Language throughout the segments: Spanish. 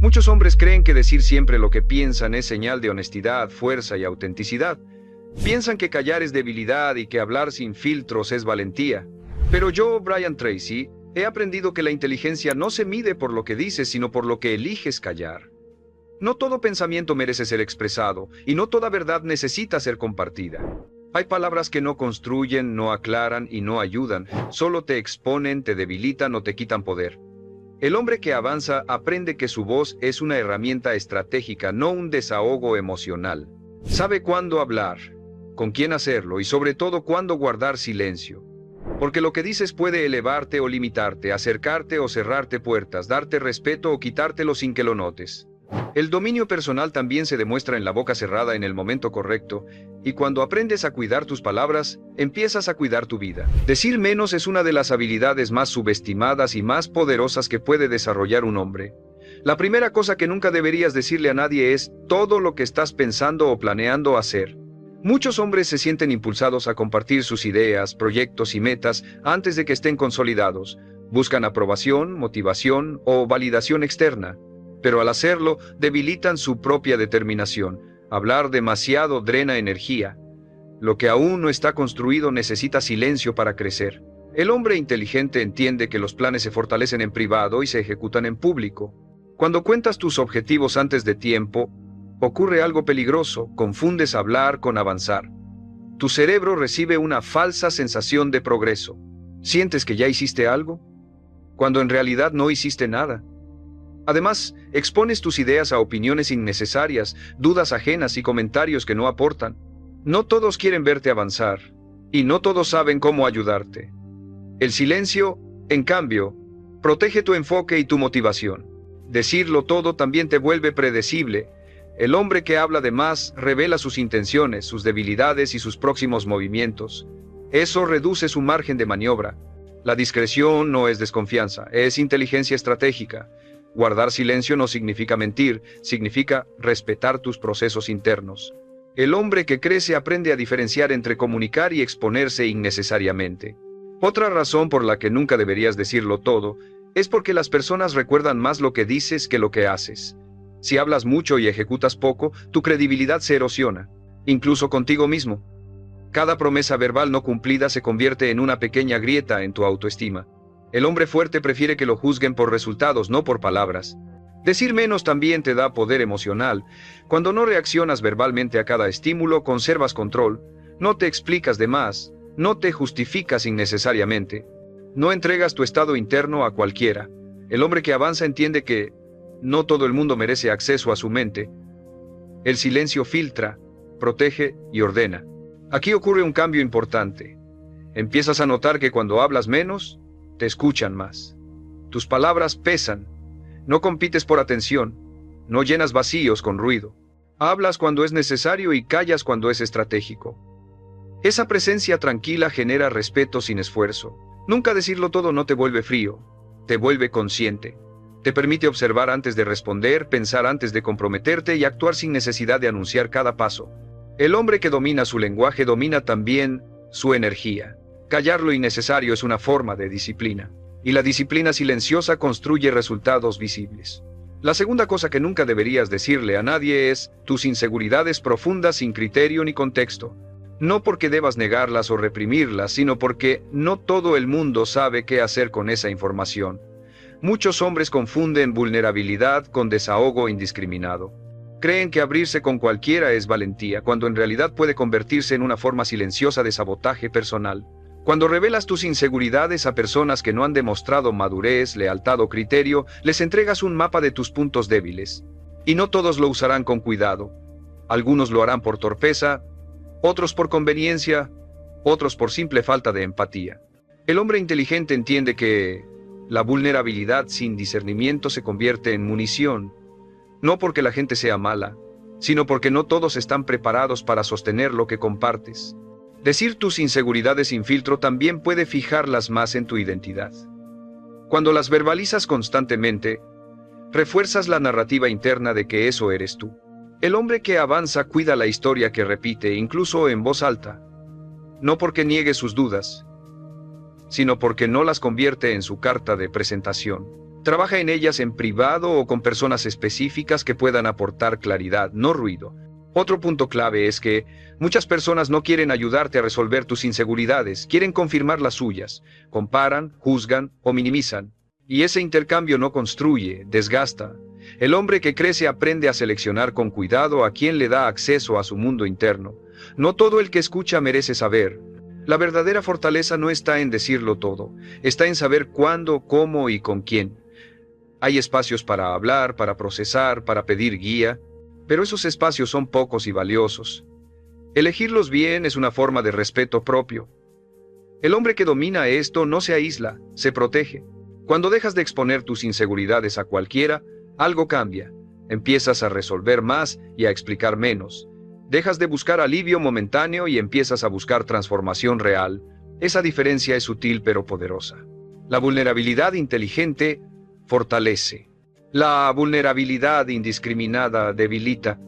Muchos hombres creen que decir siempre lo que piensan es señal de honestidad, fuerza y autenticidad. Piensan que callar es debilidad y que hablar sin filtros es valentía. Pero yo, Brian Tracy, he aprendido que la inteligencia no se mide por lo que dices, sino por lo que eliges callar. No todo pensamiento merece ser expresado, y no toda verdad necesita ser compartida. Hay palabras que no construyen, no aclaran y no ayudan, solo te exponen, te debilitan o te quitan poder. El hombre que avanza aprende que su voz es una herramienta estratégica, no un desahogo emocional. Sabe cuándo hablar, con quién hacerlo y sobre todo cuándo guardar silencio. Porque lo que dices puede elevarte o limitarte, acercarte o cerrarte puertas, darte respeto o quitártelo sin que lo notes. El dominio personal también se demuestra en la boca cerrada en el momento correcto, y cuando aprendes a cuidar tus palabras, empiezas a cuidar tu vida. Decir menos es una de las habilidades más subestimadas y más poderosas que puede desarrollar un hombre. La primera cosa que nunca deberías decirle a nadie es todo lo que estás pensando o planeando hacer. Muchos hombres se sienten impulsados a compartir sus ideas, proyectos y metas antes de que estén consolidados. Buscan aprobación, motivación o validación externa. Pero al hacerlo, debilitan su propia determinación. Hablar demasiado drena energía. Lo que aún no está construido necesita silencio para crecer. El hombre inteligente entiende que los planes se fortalecen en privado y se ejecutan en público. Cuando cuentas tus objetivos antes de tiempo, ocurre algo peligroso, confundes hablar con avanzar. Tu cerebro recibe una falsa sensación de progreso. ¿Sientes que ya hiciste algo? Cuando en realidad no hiciste nada. Además, expones tus ideas a opiniones innecesarias, dudas ajenas y comentarios que no aportan. No todos quieren verte avanzar, y no todos saben cómo ayudarte. El silencio, en cambio, protege tu enfoque y tu motivación. Decirlo todo también te vuelve predecible. El hombre que habla de más revela sus intenciones, sus debilidades y sus próximos movimientos. Eso reduce su margen de maniobra. La discreción no es desconfianza, es inteligencia estratégica. Guardar silencio no significa mentir, significa respetar tus procesos internos. El hombre que crece aprende a diferenciar entre comunicar y exponerse innecesariamente. Otra razón por la que nunca deberías decirlo todo es porque las personas recuerdan más lo que dices que lo que haces. Si hablas mucho y ejecutas poco, tu credibilidad se erosiona, incluso contigo mismo. Cada promesa verbal no cumplida se convierte en una pequeña grieta en tu autoestima. El hombre fuerte prefiere que lo juzguen por resultados, no por palabras. Decir menos también te da poder emocional. Cuando no reaccionas verbalmente a cada estímulo, conservas control. No te explicas de más. No te justificas innecesariamente. No entregas tu estado interno a cualquiera. El hombre que avanza entiende que no todo el mundo merece acceso a su mente. El silencio filtra, protege y ordena. Aquí ocurre un cambio importante. Empiezas a notar que cuando hablas menos, te escuchan más. Tus palabras pesan. No compites por atención. No llenas vacíos con ruido. Hablas cuando es necesario y callas cuando es estratégico. Esa presencia tranquila genera respeto sin esfuerzo. Nunca decirlo todo no te vuelve frío. Te vuelve consciente. Te permite observar antes de responder, pensar antes de comprometerte y actuar sin necesidad de anunciar cada paso. El hombre que domina su lenguaje domina también su energía. Callar lo innecesario es una forma de disciplina, y la disciplina silenciosa construye resultados visibles. La segunda cosa que nunca deberías decirle a nadie es tus inseguridades profundas sin criterio ni contexto. No porque debas negarlas o reprimirlas, sino porque no todo el mundo sabe qué hacer con esa información. Muchos hombres confunden vulnerabilidad con desahogo indiscriminado. Creen que abrirse con cualquiera es valentía, cuando en realidad puede convertirse en una forma silenciosa de sabotaje personal. Cuando revelas tus inseguridades a personas que no han demostrado madurez, lealtad o criterio, les entregas un mapa de tus puntos débiles. Y no todos lo usarán con cuidado. Algunos lo harán por torpeza, otros por conveniencia, otros por simple falta de empatía. El hombre inteligente entiende que la vulnerabilidad sin discernimiento se convierte en munición, no porque la gente sea mala, sino porque no todos están preparados para sostener lo que compartes. Decir tus inseguridades sin filtro también puede fijarlas más en tu identidad. Cuando las verbalizas constantemente, refuerzas la narrativa interna de que eso eres tú. El hombre que avanza cuida la historia que repite, incluso en voz alta. No porque niegue sus dudas, sino porque no las convierte en su carta de presentación. Trabaja en ellas en privado o con personas específicas que puedan aportar claridad, no ruido. Otro punto clave es que muchas personas no quieren ayudarte a resolver tus inseguridades, quieren confirmar las suyas, comparan, juzgan o minimizan. Y ese intercambio no construye, desgasta. El hombre que crece aprende a seleccionar con cuidado a quién le da acceso a su mundo interno. No todo el que escucha merece saber. La verdadera fortaleza no está en decirlo todo, está en saber cuándo, cómo y con quién. Hay espacios para hablar, para procesar, para pedir guía, pero esos espacios son pocos y valiosos. Elegirlos bien es una forma de respeto propio. El hombre que domina esto no se aísla, se protege. Cuando dejas de exponer tus inseguridades a cualquiera, algo cambia. Empiezas a resolver más y a explicar menos. Dejas de buscar alivio momentáneo y empiezas a buscar transformación real. Esa diferencia es sutil pero poderosa. La vulnerabilidad inteligente fortalece. La vulnerabilidad indiscriminada debilita.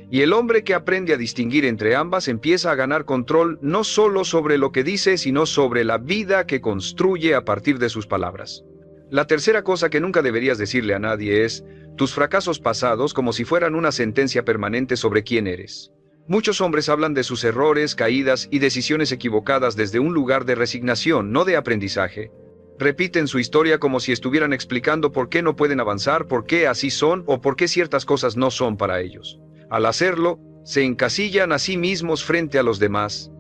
Y el hombre que aprende a distinguir entre ambas empieza a ganar control no solo sobre lo que dice, sino sobre la vida que construye a partir de sus palabras. La tercera cosa que nunca deberías decirle a nadie es tus fracasos pasados como si fueran una sentencia permanente sobre quién eres. Muchos hombres hablan de sus errores, caídas y decisiones equivocadas desde un lugar de resignación, no de aprendizaje. Repiten su historia como si estuvieran explicando por qué no pueden avanzar, por qué así son o por qué ciertas cosas no son para ellos. Al hacerlo, se encasillan a sí mismos frente a los demás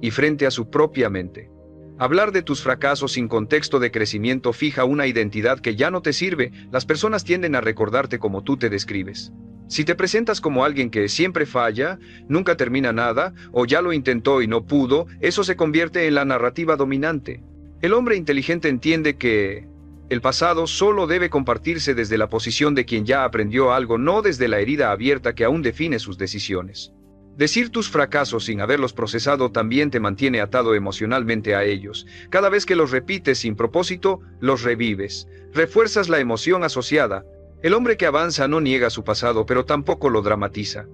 y frente a su propia mente. Hablar de tus fracasos sin contexto de crecimiento fija una identidad que ya no te sirve. Las personas tienden a recordarte como tú te describes. Si te presentas como alguien que siempre falla, nunca termina nada, o ya lo intentó y no pudo, eso se convierte en la narrativa dominante. El hombre inteligente entiende que el pasado solo debe compartirse desde la posición de quien ya aprendió algo, no desde la herida abierta que aún define sus decisiones. Decir tus fracasos sin haberlos procesado también te mantiene atado emocionalmente a ellos. Cada vez que los repites sin propósito, los revives. Refuerzas la emoción asociada. El hombre que avanza no niega su pasado, pero tampoco lo dramatiza.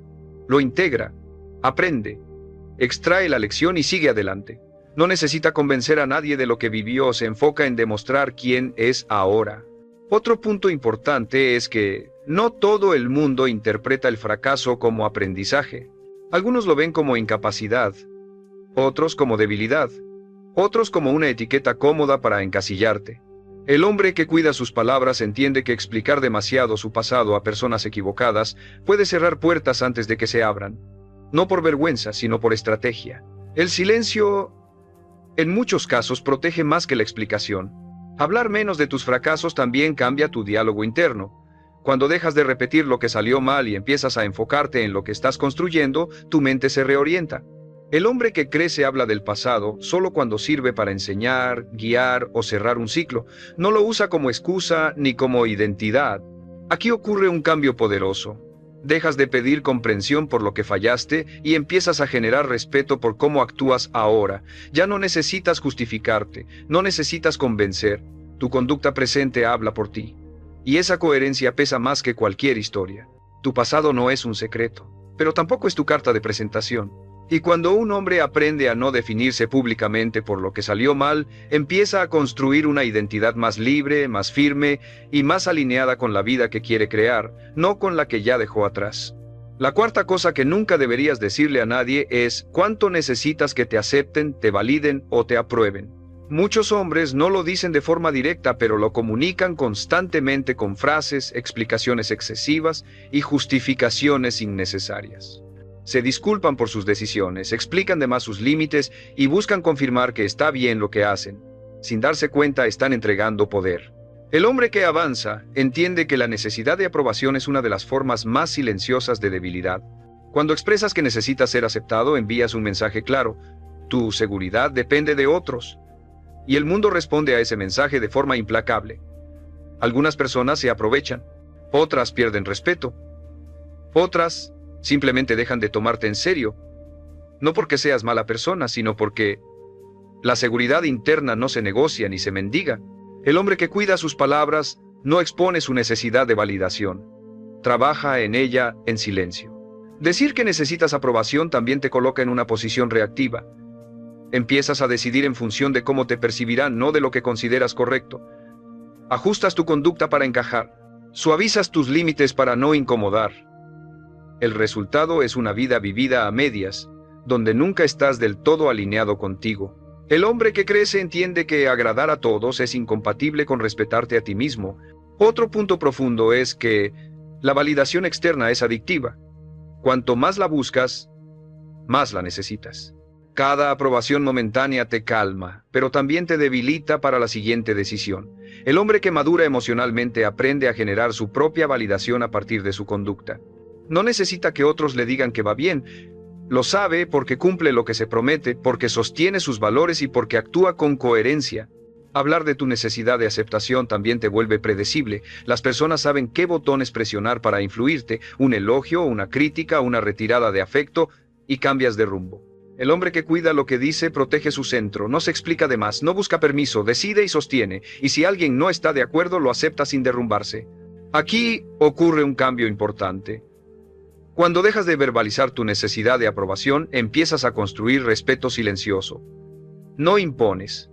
Lo integra, aprende, extrae la lección y sigue adelante. No necesita convencer a nadie de lo que vivió, se enfoca en demostrar quién es ahora. Otro punto importante es que no todo el mundo interpreta el fracaso como aprendizaje. Algunos lo ven como incapacidad, otros como debilidad, otros como una etiqueta cómoda para encasillarte. El hombre que cuida sus palabras entiende que explicar demasiado su pasado a personas equivocadas puede cerrar puertas antes de que se abran. No por vergüenza, sino por estrategia. El silencio, en muchos casos, protege más que la explicación. Hablar menos de tus fracasos también cambia tu diálogo interno. Cuando dejas de repetir lo que salió mal y empiezas a enfocarte en lo que estás construyendo, tu mente se reorienta. El hombre que crece habla del pasado solo cuando sirve para enseñar, guiar o cerrar un ciclo. No lo usa como excusa ni como identidad. Aquí ocurre un cambio poderoso. Dejas de pedir comprensión por lo que fallaste y empiezas a generar respeto por cómo actúas ahora. Ya no necesitas justificarte, no necesitas convencer. Tu conducta presente habla por ti. Y esa coherencia pesa más que cualquier historia. Tu pasado no es un secreto, pero tampoco es tu carta de presentación. Y cuando un hombre aprende a no definirse públicamente por lo que salió mal, empieza a construir una identidad más libre, más firme y más alineada con la vida que quiere crear, no con la que ya dejó atrás. La cuarta cosa que nunca deberías decirle a nadie es cuánto necesitas que te acepten, te validen o te aprueben. Muchos hombres no lo dicen de forma directa, pero lo comunican constantemente con frases, explicaciones excesivas y justificaciones innecesarias. Se disculpan por sus decisiones, explican de más sus límites y buscan confirmar que está bien lo que hacen. Sin darse cuenta, están entregando poder. El hombre que avanza entiende que la necesidad de aprobación es una de las formas más silenciosas de debilidad. Cuando expresas que necesitas ser aceptado, envías un mensaje claro. Tu seguridad depende de otros. Y el mundo responde a ese mensaje de forma implacable. Algunas personas se aprovechan, otras pierden respeto, otras simplemente dejan de tomarte en serio, no porque seas mala persona, sino porque la seguridad interna no se negocia ni se mendiga. El hombre que cuida sus palabras no expone su necesidad de validación, trabaja en ella en silencio. Decir que necesitas aprobación también te coloca en una posición reactiva. Empiezas a decidir en función de cómo te percibirán, no de lo que consideras correcto. Ajustas tu conducta para encajar. Suavizas tus límites para no incomodar. El resultado es una vida vivida a medias, donde nunca estás del todo alineado contigo. El hombre que crece entiende que agradar a todos es incompatible con respetarte a ti mismo. Otro punto profundo es que la validación externa es adictiva. Cuanto más la buscas, más la necesitas. Cada aprobación momentánea te calma, pero también te debilita para la siguiente decisión. El hombre que madura emocionalmente aprende a generar su propia validación a partir de su conducta. No necesita que otros le digan que va bien. Lo sabe porque cumple lo que se promete, porque sostiene sus valores y porque actúa con coherencia. Hablar de tu necesidad de aceptación también te vuelve predecible. Las personas saben qué botones presionar para influirte, un elogio, una crítica, una retirada de afecto, y cambias de rumbo. El hombre que cuida lo que dice protege su centro, no se explica de más, no busca permiso, decide y sostiene, y si alguien no está de acuerdo lo acepta sin derrumbarse. Aquí ocurre un cambio importante. Cuando dejas de verbalizar tu necesidad de aprobación, empiezas a construir respeto silencioso. No impones,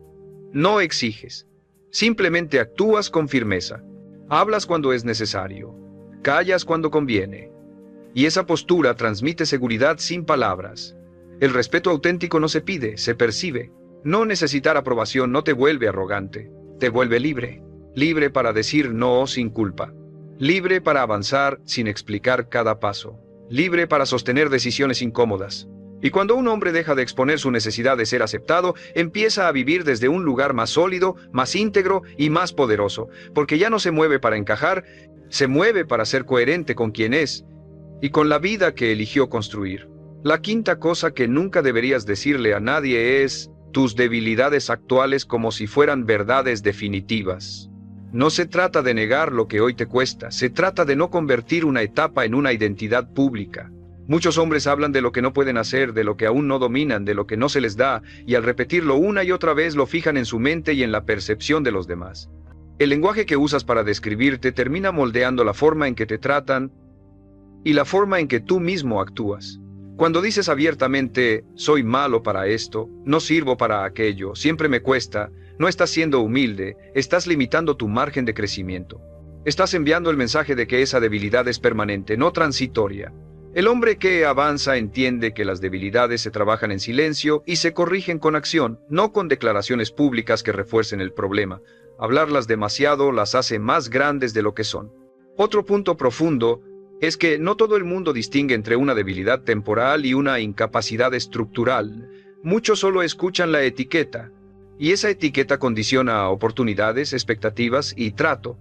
no exiges, simplemente actúas con firmeza. Hablas cuando es necesario, callas cuando conviene. Y esa postura transmite seguridad sin palabras. El respeto auténtico no se pide, se percibe. No necesitar aprobación no te vuelve arrogante, te vuelve libre. Libre para decir no sin culpa. Libre para avanzar sin explicar cada paso. Libre para sostener decisiones incómodas. Y cuando un hombre deja de exponer su necesidad de ser aceptado, empieza a vivir desde un lugar más sólido, más íntegro y más poderoso, porque ya no se mueve para encajar, se mueve para ser coherente con quien es y con la vida que eligió construir. La quinta cosa que nunca deberías decirle a nadie es tus debilidades actuales como si fueran verdades definitivas. No se trata de negar lo que hoy te cuesta, se trata de no convertir una etapa en una identidad pública. Muchos hombres hablan de lo que no pueden hacer, de lo que aún no dominan, de lo que no se les da, y al repetirlo una y otra vez lo fijan en su mente y en la percepción de los demás. El lenguaje que usas para describirte termina moldeando la forma en que te tratan y la forma en que tú mismo actúas. Cuando dices abiertamente, soy malo para esto, no sirvo para aquello, siempre me cuesta, no estás siendo humilde, estás limitando tu margen de crecimiento. Estás enviando el mensaje de que esa debilidad es permanente, no transitoria. El hombre que avanza entiende que las debilidades se trabajan en silencio y se corrigen con acción, no con declaraciones públicas que refuercen el problema. Hablarlas demasiado las hace más grandes de lo que son. Otro punto profundo es que no todo el mundo distingue entre una debilidad temporal y una incapacidad estructural. Muchos solo escuchan la etiqueta, y esa etiqueta condiciona oportunidades, expectativas y trato.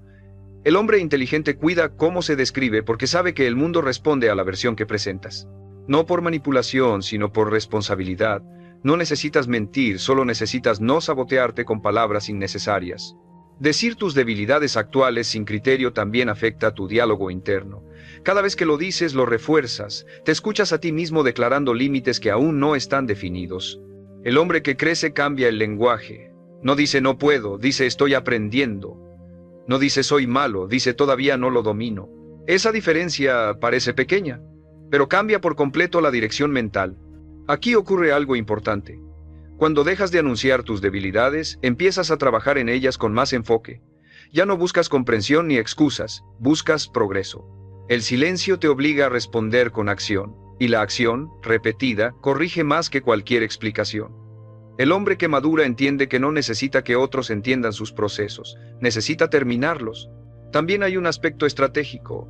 El hombre inteligente cuida cómo se describe porque sabe que el mundo responde a la versión que presentas. No por manipulación, sino por responsabilidad. No necesitas mentir, solo necesitas no sabotearte con palabras innecesarias. Decir tus debilidades actuales sin criterio también afecta tu diálogo interno. Cada vez que lo dices, lo refuerzas. Te escuchas a ti mismo declarando límites que aún no están definidos. El hombre que crece cambia el lenguaje. No dice no puedo, dice estoy aprendiendo. No dice soy malo, dice todavía no lo domino. Esa diferencia parece pequeña, pero cambia por completo la dirección mental. Aquí ocurre algo importante. Cuando dejas de anunciar tus debilidades, empiezas a trabajar en ellas con más enfoque. Ya no buscas comprensión ni excusas, buscas progreso. El silencio te obliga a responder con acción, y la acción, repetida, corrige más que cualquier explicación. El hombre que madura entiende que no necesita que otros entiendan sus procesos, necesita terminarlos. También hay un aspecto estratégico.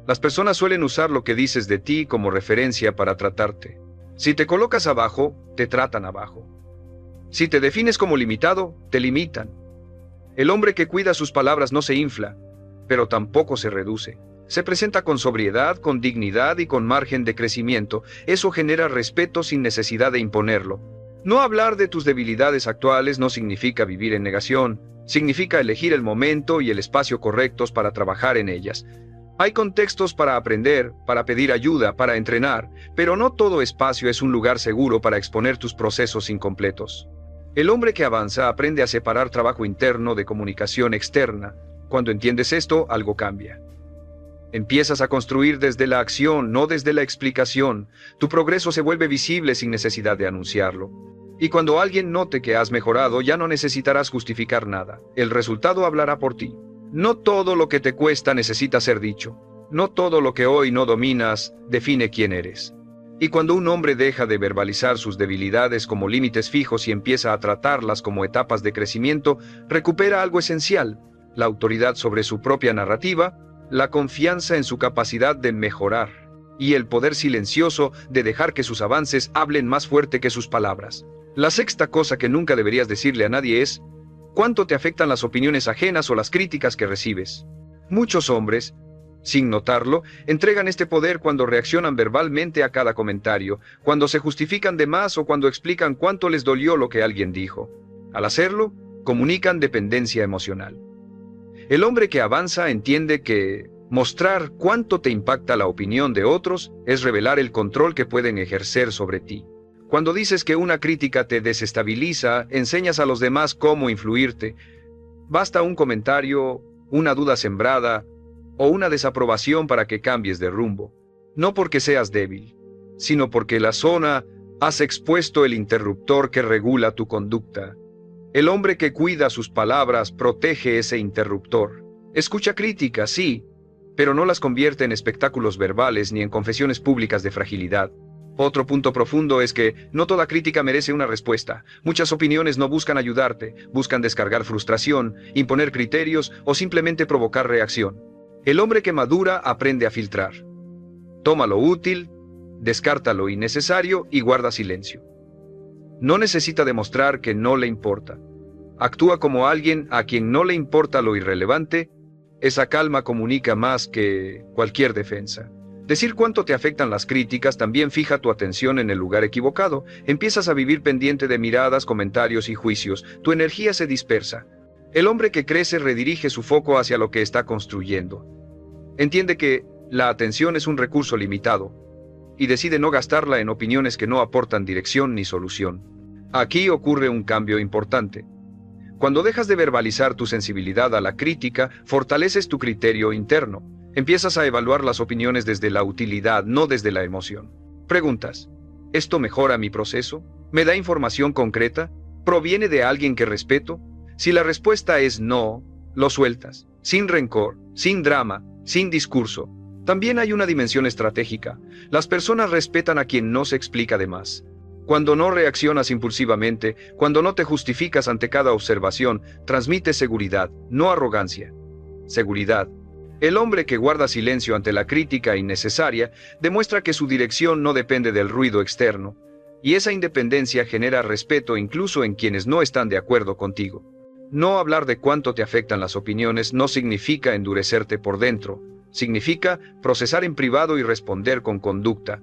Las personas suelen usar lo que dices de ti como referencia para tratarte. Si te colocas abajo, te tratan abajo. Si te defines como limitado, te limitan. El hombre que cuida sus palabras no se infla, pero tampoco se reduce. Se presenta con sobriedad, con dignidad y con margen de crecimiento. Eso genera respeto sin necesidad de imponerlo. No hablar de tus debilidades actuales no significa vivir en negación. Significa elegir el momento y el espacio correctos para trabajar en ellas. Hay contextos para aprender, para pedir ayuda, para entrenar, pero no todo espacio es un lugar seguro para exponer tus procesos incompletos. El hombre que avanza aprende a separar trabajo interno de comunicación externa. Cuando entiendes esto, algo cambia. Empiezas a construir desde la acción, no desde la explicación. Tu progreso se vuelve visible sin necesidad de anunciarlo. Y cuando alguien note que has mejorado, ya no necesitarás justificar nada. El resultado hablará por ti. No todo lo que te cuesta necesita ser dicho. No todo lo que hoy no dominas define quién eres. Y cuando un hombre deja de verbalizar sus debilidades como límites fijos y empieza a tratarlas como etapas de crecimiento, recupera algo esencial: la autoridad sobre su propia narrativa, la confianza en su capacidad de mejorar, y el poder silencioso de dejar que sus avances hablen más fuerte que sus palabras. La sexta cosa que nunca deberías decirle a nadie es: ¿cuánto te afectan las opiniones ajenas o las críticas que recibes? Muchos hombres, sin notarlo, entregan este poder cuando reaccionan verbalmente a cada comentario, cuando se justifican de más o cuando explican cuánto les dolió lo que alguien dijo. Al hacerlo, comunican dependencia emocional. El hombre que avanza entiende que mostrar cuánto te impacta la opinión de otros es revelar el control que pueden ejercer sobre ti. Cuando dices que una crítica te desestabiliza, enseñas a los demás cómo influirte. Basta un comentario, una duda sembrada o una desaprobación para que cambies de rumbo. No porque seas débil, sino porque la zona has expuesto el interruptor que regula tu conducta. El hombre que cuida sus palabras protege ese interruptor. Escucha críticas, sí, pero no las convierte en espectáculos verbales ni en confesiones públicas de fragilidad. Otro punto profundo es que no toda crítica merece una respuesta. Muchas opiniones no buscan ayudarte, buscan descargar frustración, imponer criterios o simplemente provocar reacción. El hombre que madura aprende a filtrar. Toma lo útil, descarta lo innecesario y guarda silencio. No necesita demostrar que no le importa. Actúa como alguien a quien no le importa lo irrelevante. Esa calma comunica más que cualquier defensa. Decir cuánto te afectan las críticas también fija tu atención en el lugar equivocado. Empiezas a vivir pendiente de miradas, comentarios y juicios. Tu energía se dispersa. El hombre que crece redirige su foco hacia lo que está construyendo. Entiende que la atención es un recurso limitado y decide no gastarla en opiniones que no aportan dirección ni solución. Aquí ocurre un cambio importante. Cuando dejas de verbalizar tu sensibilidad a la crítica, fortaleces tu criterio interno. Empiezas a evaluar las opiniones desde la utilidad, no desde la emoción. Preguntas: ¿esto mejora mi proceso? ¿Me da información concreta? ¿Proviene de alguien que respeto? Si la respuesta es no, lo sueltas, sin rencor, sin drama, sin discurso. También hay una dimensión estratégica. Las personas respetan a quien no se explica de más. Cuando no reaccionas impulsivamente, cuando no te justificas ante cada observación, transmites seguridad, no arrogancia. Seguridad. El hombre que guarda silencio ante la crítica innecesaria demuestra que su dirección no depende del ruido externo, y esa independencia genera respeto incluso en quienes no están de acuerdo contigo. No hablar de cuánto te afectan las opiniones no significa endurecerte por dentro, significa procesar en privado y responder con conducta.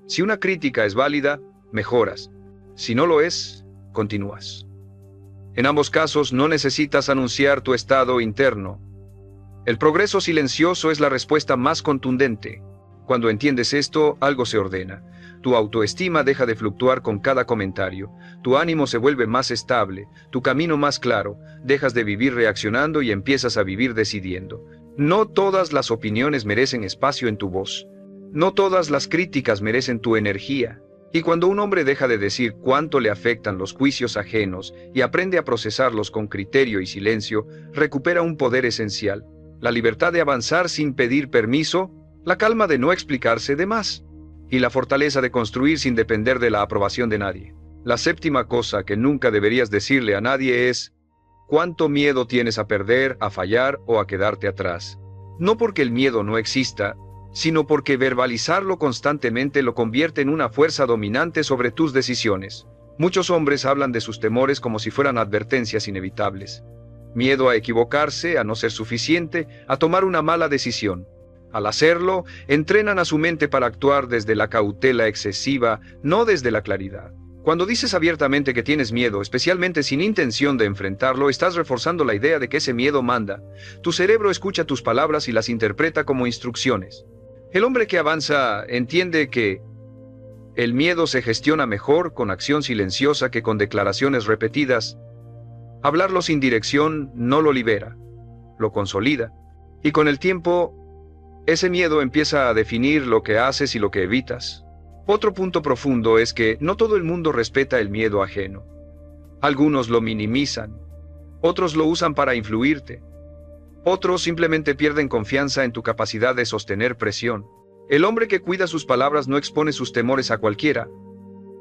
Si una crítica es válida, mejoras. Si no lo es, continúas. En ambos casos no necesitas anunciar tu estado interno. El progreso silencioso es la respuesta más contundente. Cuando entiendes esto, algo se ordena. Tu autoestima deja de fluctuar con cada comentario. Tu ánimo se vuelve más estable, tu camino más claro. Dejas de vivir reaccionando y empiezas a vivir decidiendo. No todas las opiniones merecen espacio en tu voz. No todas las críticas merecen tu energía. Y cuando un hombre deja de decir cuánto le afectan los juicios ajenos y aprende a procesarlos con criterio y silencio, recupera un poder esencial: la libertad de avanzar sin pedir permiso, la calma de no explicarse de más, y la fortaleza de construir sin depender de la aprobación de nadie. La séptima cosa que nunca deberías decirle a nadie es: ¿cuánto miedo tienes a perder, a fallar o a quedarte atrás? No porque el miedo no exista, sino porque verbalizarlo constantemente lo convierte en una fuerza dominante sobre tus decisiones. Muchos hombres hablan de sus temores como si fueran advertencias inevitables. Miedo a equivocarse, a no ser suficiente, a tomar una mala decisión. Al hacerlo, entrenan a su mente para actuar desde la cautela excesiva, no desde la claridad. Cuando dices abiertamente que tienes miedo, especialmente sin intención de enfrentarlo, estás reforzando la idea de que ese miedo manda. Tu cerebro escucha tus palabras y las interpreta como instrucciones. El hombre que avanza entiende que el miedo se gestiona mejor con acción silenciosa que con declaraciones repetidas. Hablarlo sin dirección no lo libera, lo consolida. Y con el tiempo, ese miedo empieza a definir lo que haces y lo que evitas. Otro punto profundo es que no todo el mundo respeta el miedo ajeno. Algunos lo minimizan, otros lo usan para influirte, otros simplemente pierden confianza en tu capacidad de sostener presión. El hombre que cuida sus palabras no expone sus temores a cualquiera,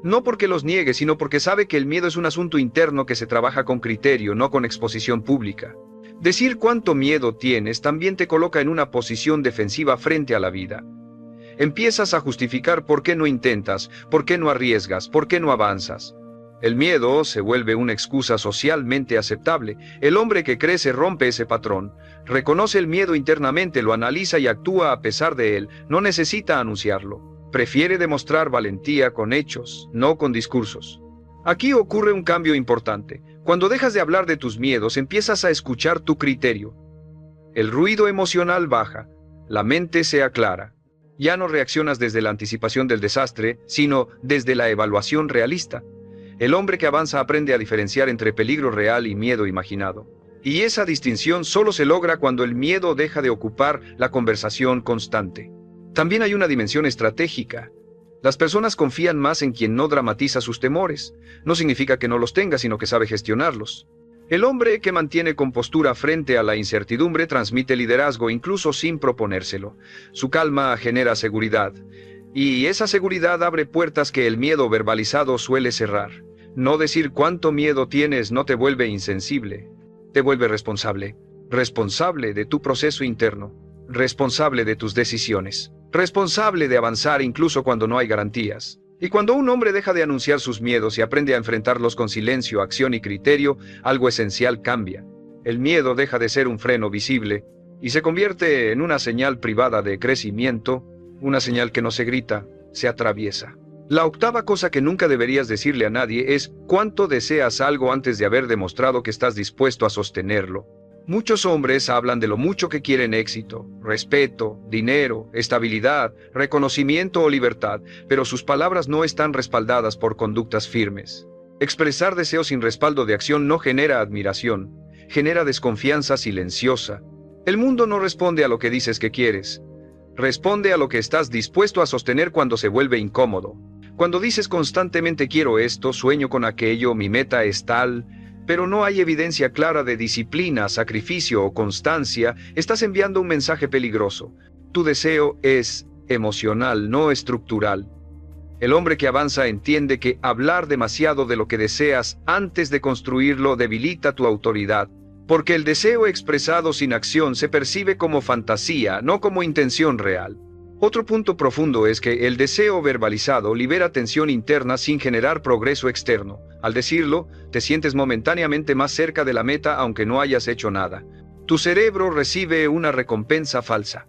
no porque los niegue, sino porque sabe que el miedo es un asunto interno que se trabaja con criterio, no con exposición pública. Decir cuánto miedo tienes también te coloca en una posición defensiva frente a la vida. Empiezas a justificar por qué no intentas, por qué no arriesgas, por qué no avanzas. El miedo se vuelve una excusa socialmente aceptable. El hombre que crece rompe ese patrón, reconoce el miedo internamente, lo analiza y actúa a pesar de él, no necesita anunciarlo. Prefiere demostrar valentía con hechos, no con discursos. Aquí ocurre un cambio importante. Cuando dejas de hablar de tus miedos, empiezas a escuchar tu criterio. El ruido emocional baja, la mente se aclara. Ya no reaccionas desde la anticipación del desastre, sino desde la evaluación realista. El hombre que avanza aprende a diferenciar entre peligro real y miedo imaginado. Y esa distinción solo se logra cuando el miedo deja de ocupar la conversación constante. También hay una dimensión estratégica. Las personas confían más en quien no dramatiza sus temores. No significa que no los tenga, sino que sabe gestionarlos. El hombre que mantiene compostura frente a la incertidumbre transmite liderazgo incluso sin proponérselo. Su calma genera seguridad. Y esa seguridad abre puertas que el miedo verbalizado suele cerrar. No decir cuánto miedo tienes no te vuelve insensible, te vuelve responsable. Responsable de tu proceso interno, responsable de tus decisiones, responsable de avanzar incluso cuando no hay garantías. Y cuando un hombre deja de anunciar sus miedos y aprende a enfrentarlos con silencio, acción y criterio, algo esencial cambia. El miedo deja de ser un freno visible y se convierte en una señal privada de crecimiento. Una señal que no se grita, se atraviesa. La octava cosa que nunca deberías decirle a nadie es cuánto deseas algo antes de haber demostrado que estás dispuesto a sostenerlo. Muchos hombres hablan de lo mucho que quieren éxito, respeto, dinero, estabilidad, reconocimiento o libertad, pero sus palabras no están respaldadas por conductas firmes. Expresar deseos sin respaldo de acción no genera admiración, genera desconfianza silenciosa. El mundo no responde a lo que dices que quieres. Responde a lo que estás dispuesto a sostener cuando se vuelve incómodo. Cuando dices constantemente quiero esto, sueño con aquello, mi meta es tal, pero no hay evidencia clara de disciplina, sacrificio o constancia, estás enviando un mensaje peligroso. Tu deseo es emocional, no estructural. El hombre que avanza entiende que hablar demasiado de lo que deseas antes de construirlo debilita tu autoridad. Porque el deseo expresado sin acción se percibe como fantasía, no como intención real. Otro punto profundo es que el deseo verbalizado libera tensión interna sin generar progreso externo. Al decirlo, te sientes momentáneamente más cerca de la meta aunque no hayas hecho nada. Tu cerebro recibe una recompensa falsa.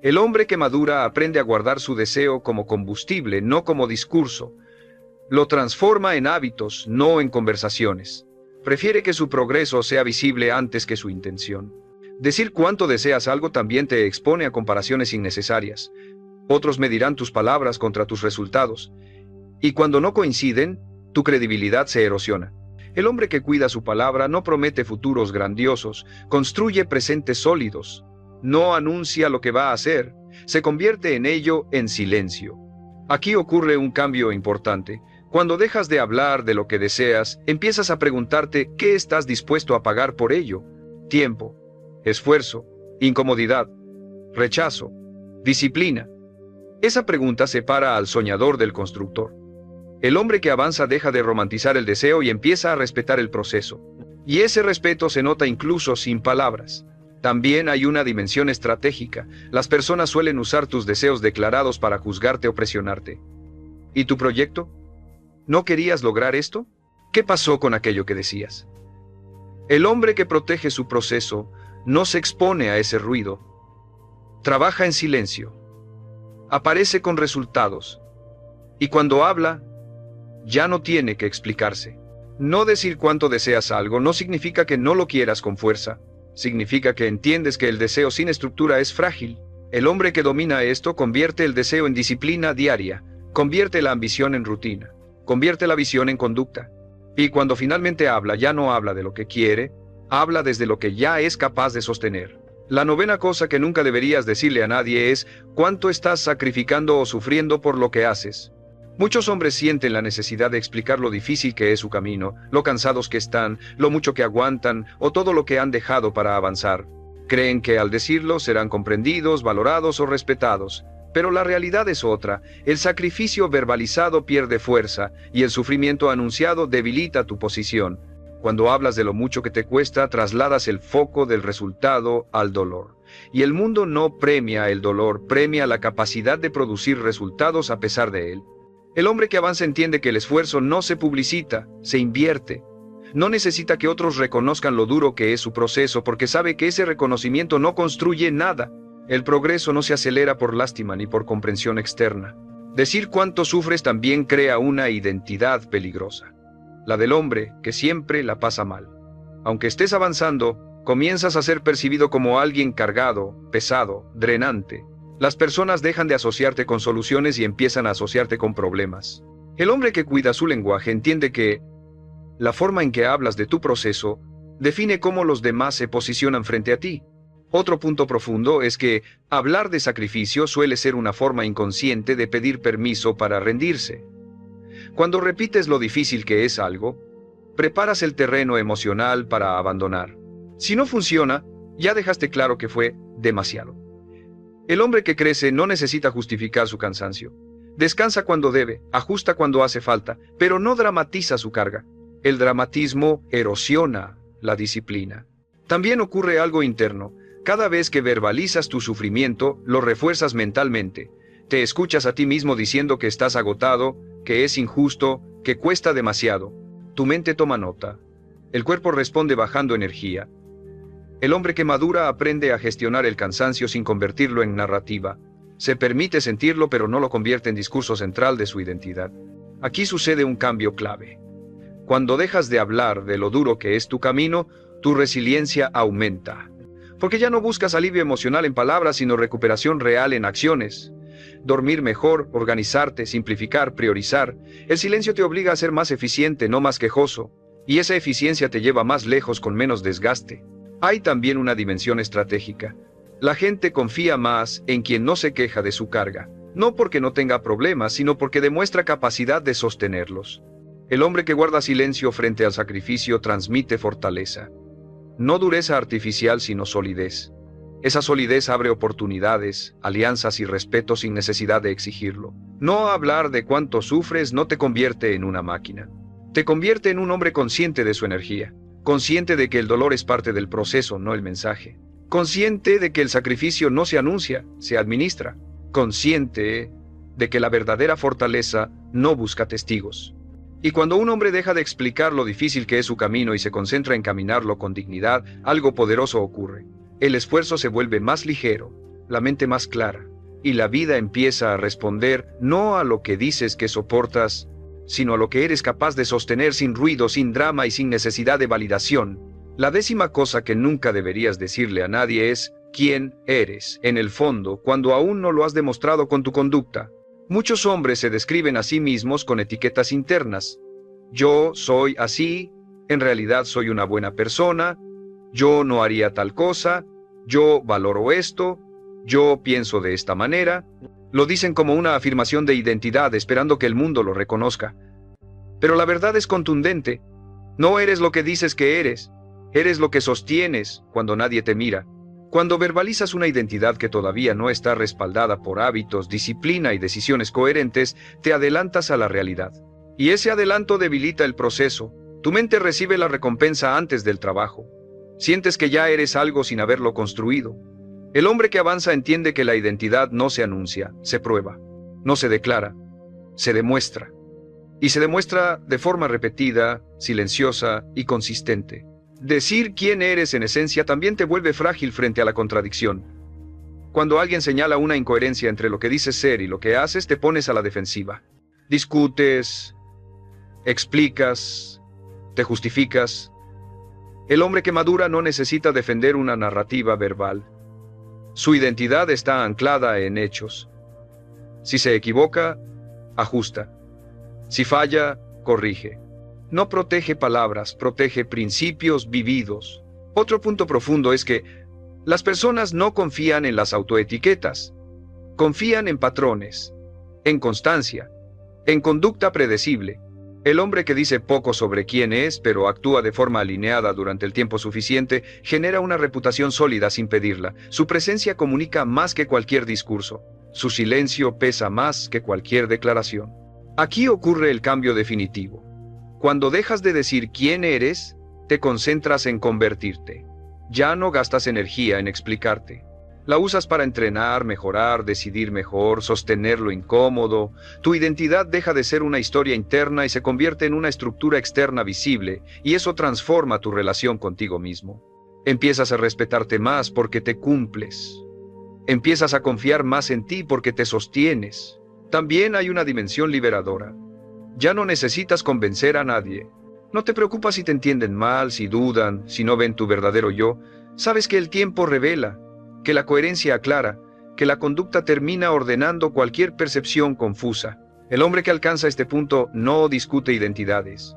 El hombre que madura aprende a guardar su deseo como combustible, no como discurso. Lo transforma en hábitos, no en conversaciones. Prefiere que su progreso sea visible antes que su intención. Decir cuánto deseas algo también te expone a comparaciones innecesarias. Otros medirán tus palabras contra tus resultados. Y cuando no coinciden, tu credibilidad se erosiona. El hombre que cuida su palabra no promete futuros grandiosos, construye presentes sólidos. No anuncia lo que va a hacer, se convierte en ello en silencio. Aquí ocurre un cambio importante. Cuando dejas de hablar de lo que deseas, empiezas a preguntarte qué estás dispuesto a pagar por ello. Tiempo, esfuerzo, incomodidad, rechazo, disciplina. Esa pregunta separa al soñador del constructor. El hombre que avanza deja de romantizar el deseo y empieza a respetar el proceso. Y ese respeto se nota incluso sin palabras. También hay una dimensión estratégica. Las personas suelen usar tus deseos declarados para juzgarte o presionarte. ¿Y tu proyecto? ¿No querías lograr esto? ¿Qué pasó con aquello que decías? El hombre que protege su proceso no se expone a ese ruido. Trabaja en silencio. Aparece con resultados. Y cuando habla, ya no tiene que explicarse. No decir cuánto deseas algo no significa que no lo quieras con fuerza. Significa que entiendes que el deseo sin estructura es frágil. El hombre que domina esto convierte el deseo en disciplina diaria, convierte la ambición en rutina. Convierte la visión en conducta. Y cuando finalmente habla, ya no habla de lo que quiere, habla desde lo que ya es capaz de sostener. La novena cosa que nunca deberías decirle a nadie es cuánto estás sacrificando o sufriendo por lo que haces. Muchos hombres sienten la necesidad de explicar lo difícil que es su camino, lo cansados que están, lo mucho que aguantan o todo lo que han dejado para avanzar. Creen que al decirlo serán comprendidos, valorados o respetados. Pero la realidad es otra. El sacrificio verbalizado pierde fuerza y el sufrimiento anunciado debilita tu posición. Cuando hablas de lo mucho que te cuesta, trasladas el foco del resultado al dolor. Y el mundo no premia el dolor, premia la capacidad de producir resultados a pesar de él. El hombre que avanza entiende que el esfuerzo no se publicita, se invierte. No necesita que otros reconozcan lo duro que es su proceso porque sabe que ese reconocimiento no construye nada. El progreso no se acelera por lástima ni por comprensión externa. Decir cuánto sufres también crea una identidad peligrosa. La del hombre que siempre la pasa mal. Aunque estés avanzando, comienzas a ser percibido como alguien cargado, pesado, drenante. Las personas dejan de asociarte con soluciones y empiezan a asociarte con problemas. El hombre que cuida su lenguaje entiende que la forma en que hablas de tu proceso define cómo los demás se posicionan frente a ti. Otro punto profundo es que hablar de sacrificio suele ser una forma inconsciente de pedir permiso para rendirse. Cuando repites lo difícil que es algo, preparas el terreno emocional para abandonar. Si no funciona, ya dejaste claro que fue demasiado. El hombre que crece no necesita justificar su cansancio. Descansa cuando debe, ajusta cuando hace falta, pero no dramatiza su carga. El dramatismo erosiona la disciplina. También ocurre algo interno. Cada vez que verbalizas tu sufrimiento, lo refuerzas mentalmente. Te escuchas a ti mismo diciendo que estás agotado, que es injusto, que cuesta demasiado. Tu mente toma nota. El cuerpo responde bajando energía. El hombre que madura aprende a gestionar el cansancio sin convertirlo en narrativa. Se permite sentirlo, pero no lo convierte en discurso central de su identidad. Aquí sucede un cambio clave. Cuando dejas de hablar de lo duro que es tu camino, tu resiliencia aumenta. Porque ya no buscas alivio emocional en palabras, sino recuperación real en acciones. Dormir mejor, organizarte, simplificar, priorizar. El silencio te obliga a ser más eficiente, no más quejoso. Y esa eficiencia te lleva más lejos con menos desgaste. Hay también una dimensión estratégica. La gente confía más en quien no se queja de su carga, no porque no tenga problemas, sino porque demuestra capacidad de sostenerlos. El hombre que guarda silencio frente al sacrificio transmite fortaleza. No dureza artificial, sino solidez. Esa solidez abre oportunidades, alianzas y respeto sin necesidad de exigirlo. No hablar de cuánto sufres no te convierte en una máquina. Te convierte en un hombre consciente de su energía. Consciente de que el dolor es parte del proceso, no el mensaje. Consciente de que el sacrificio no se anuncia, se administra. Consciente de que la verdadera fortaleza no busca testigos. Y cuando un hombre deja de explicar lo difícil que es su camino y se concentra en caminarlo con dignidad, algo poderoso ocurre. El esfuerzo se vuelve más ligero, la mente más clara, y la vida empieza a responder no a lo que dices que soportas, sino a lo que eres capaz de sostener sin ruido, sin drama y sin necesidad de validación. La 10ª cosa que nunca deberías decirle a nadie es quién eres, en el fondo, cuando aún no lo has demostrado con tu conducta. Muchos hombres se describen a sí mismos con etiquetas internas. Yo soy así, en realidad soy una buena persona, yo no haría tal cosa, yo valoro esto, yo pienso de esta manera. Lo dicen como una afirmación de identidad, esperando que el mundo lo reconozca. Pero la verdad es contundente. No eres lo que dices que eres. Eres lo que sostienes cuando nadie te mira. Cuando verbalizas una identidad que todavía no está respaldada por hábitos, disciplina y decisiones coherentes, te adelantas a la realidad. Y ese adelanto debilita el proceso. Tu mente recibe la recompensa antes del trabajo. Sientes que ya eres algo sin haberlo construido. El hombre que avanza entiende que la identidad no se anuncia, se prueba, no se declara, se demuestra. Y se demuestra de forma repetida, silenciosa y consistente. Decir quién eres en esencia también te vuelve frágil frente a la contradicción. Cuando alguien señala una incoherencia entre lo que dices ser y lo que haces, te pones a la defensiva. Discutes, explicas, te justificas. El hombre que madura no necesita defender una narrativa verbal. Su identidad está anclada en hechos. Si se equivoca, ajusta. Si falla, corrige. No protege palabras, protege principios vividos. Otro punto profundo es que las personas no confían en las autoetiquetas. Confían en patrones, en constancia, En conducta predecible, el hombre que dice poco sobre quién es, pero actúa de forma alineada durante el tiempo suficiente, genera una reputación sólida sin pedirla. Su presencia comunica más que cualquier discurso. Su silencio pesa más que cualquier declaración. Aquí ocurre el cambio definitivo. Cuando dejas de decir quién eres, te concentras en convertirte. Ya no gastas energía en explicarte. La usas para entrenar, mejorar, decidir mejor, sostener lo incómodo. Tu identidad deja de ser una historia interna y se convierte en una estructura externa visible, y eso transforma tu relación contigo mismo. Empiezas a respetarte más porque te cumples. Empiezas a confiar más en ti porque te sostienes. También hay una dimensión liberadora. Ya no necesitas convencer a nadie. No te preocupas si te entienden mal, si dudan, si no ven tu verdadero yo. Sabes que el tiempo revela, que la coherencia aclara, que la conducta termina ordenando cualquier percepción confusa. El hombre que alcanza este punto no discute identidades,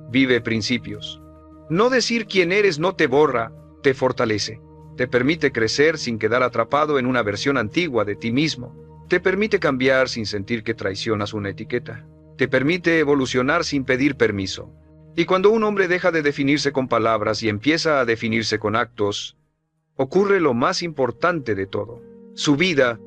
vive principios. No decir quién eres no te borra, te fortalece. Te permite crecer sin quedar atrapado en una versión antigua de ti mismo. Te permite cambiar sin sentir que traicionas una etiqueta. Te permite evolucionar sin pedir permiso. Y cuando un hombre deja de definirse con palabras y empieza a definirse con actos, ocurre lo más importante de todo. Su vida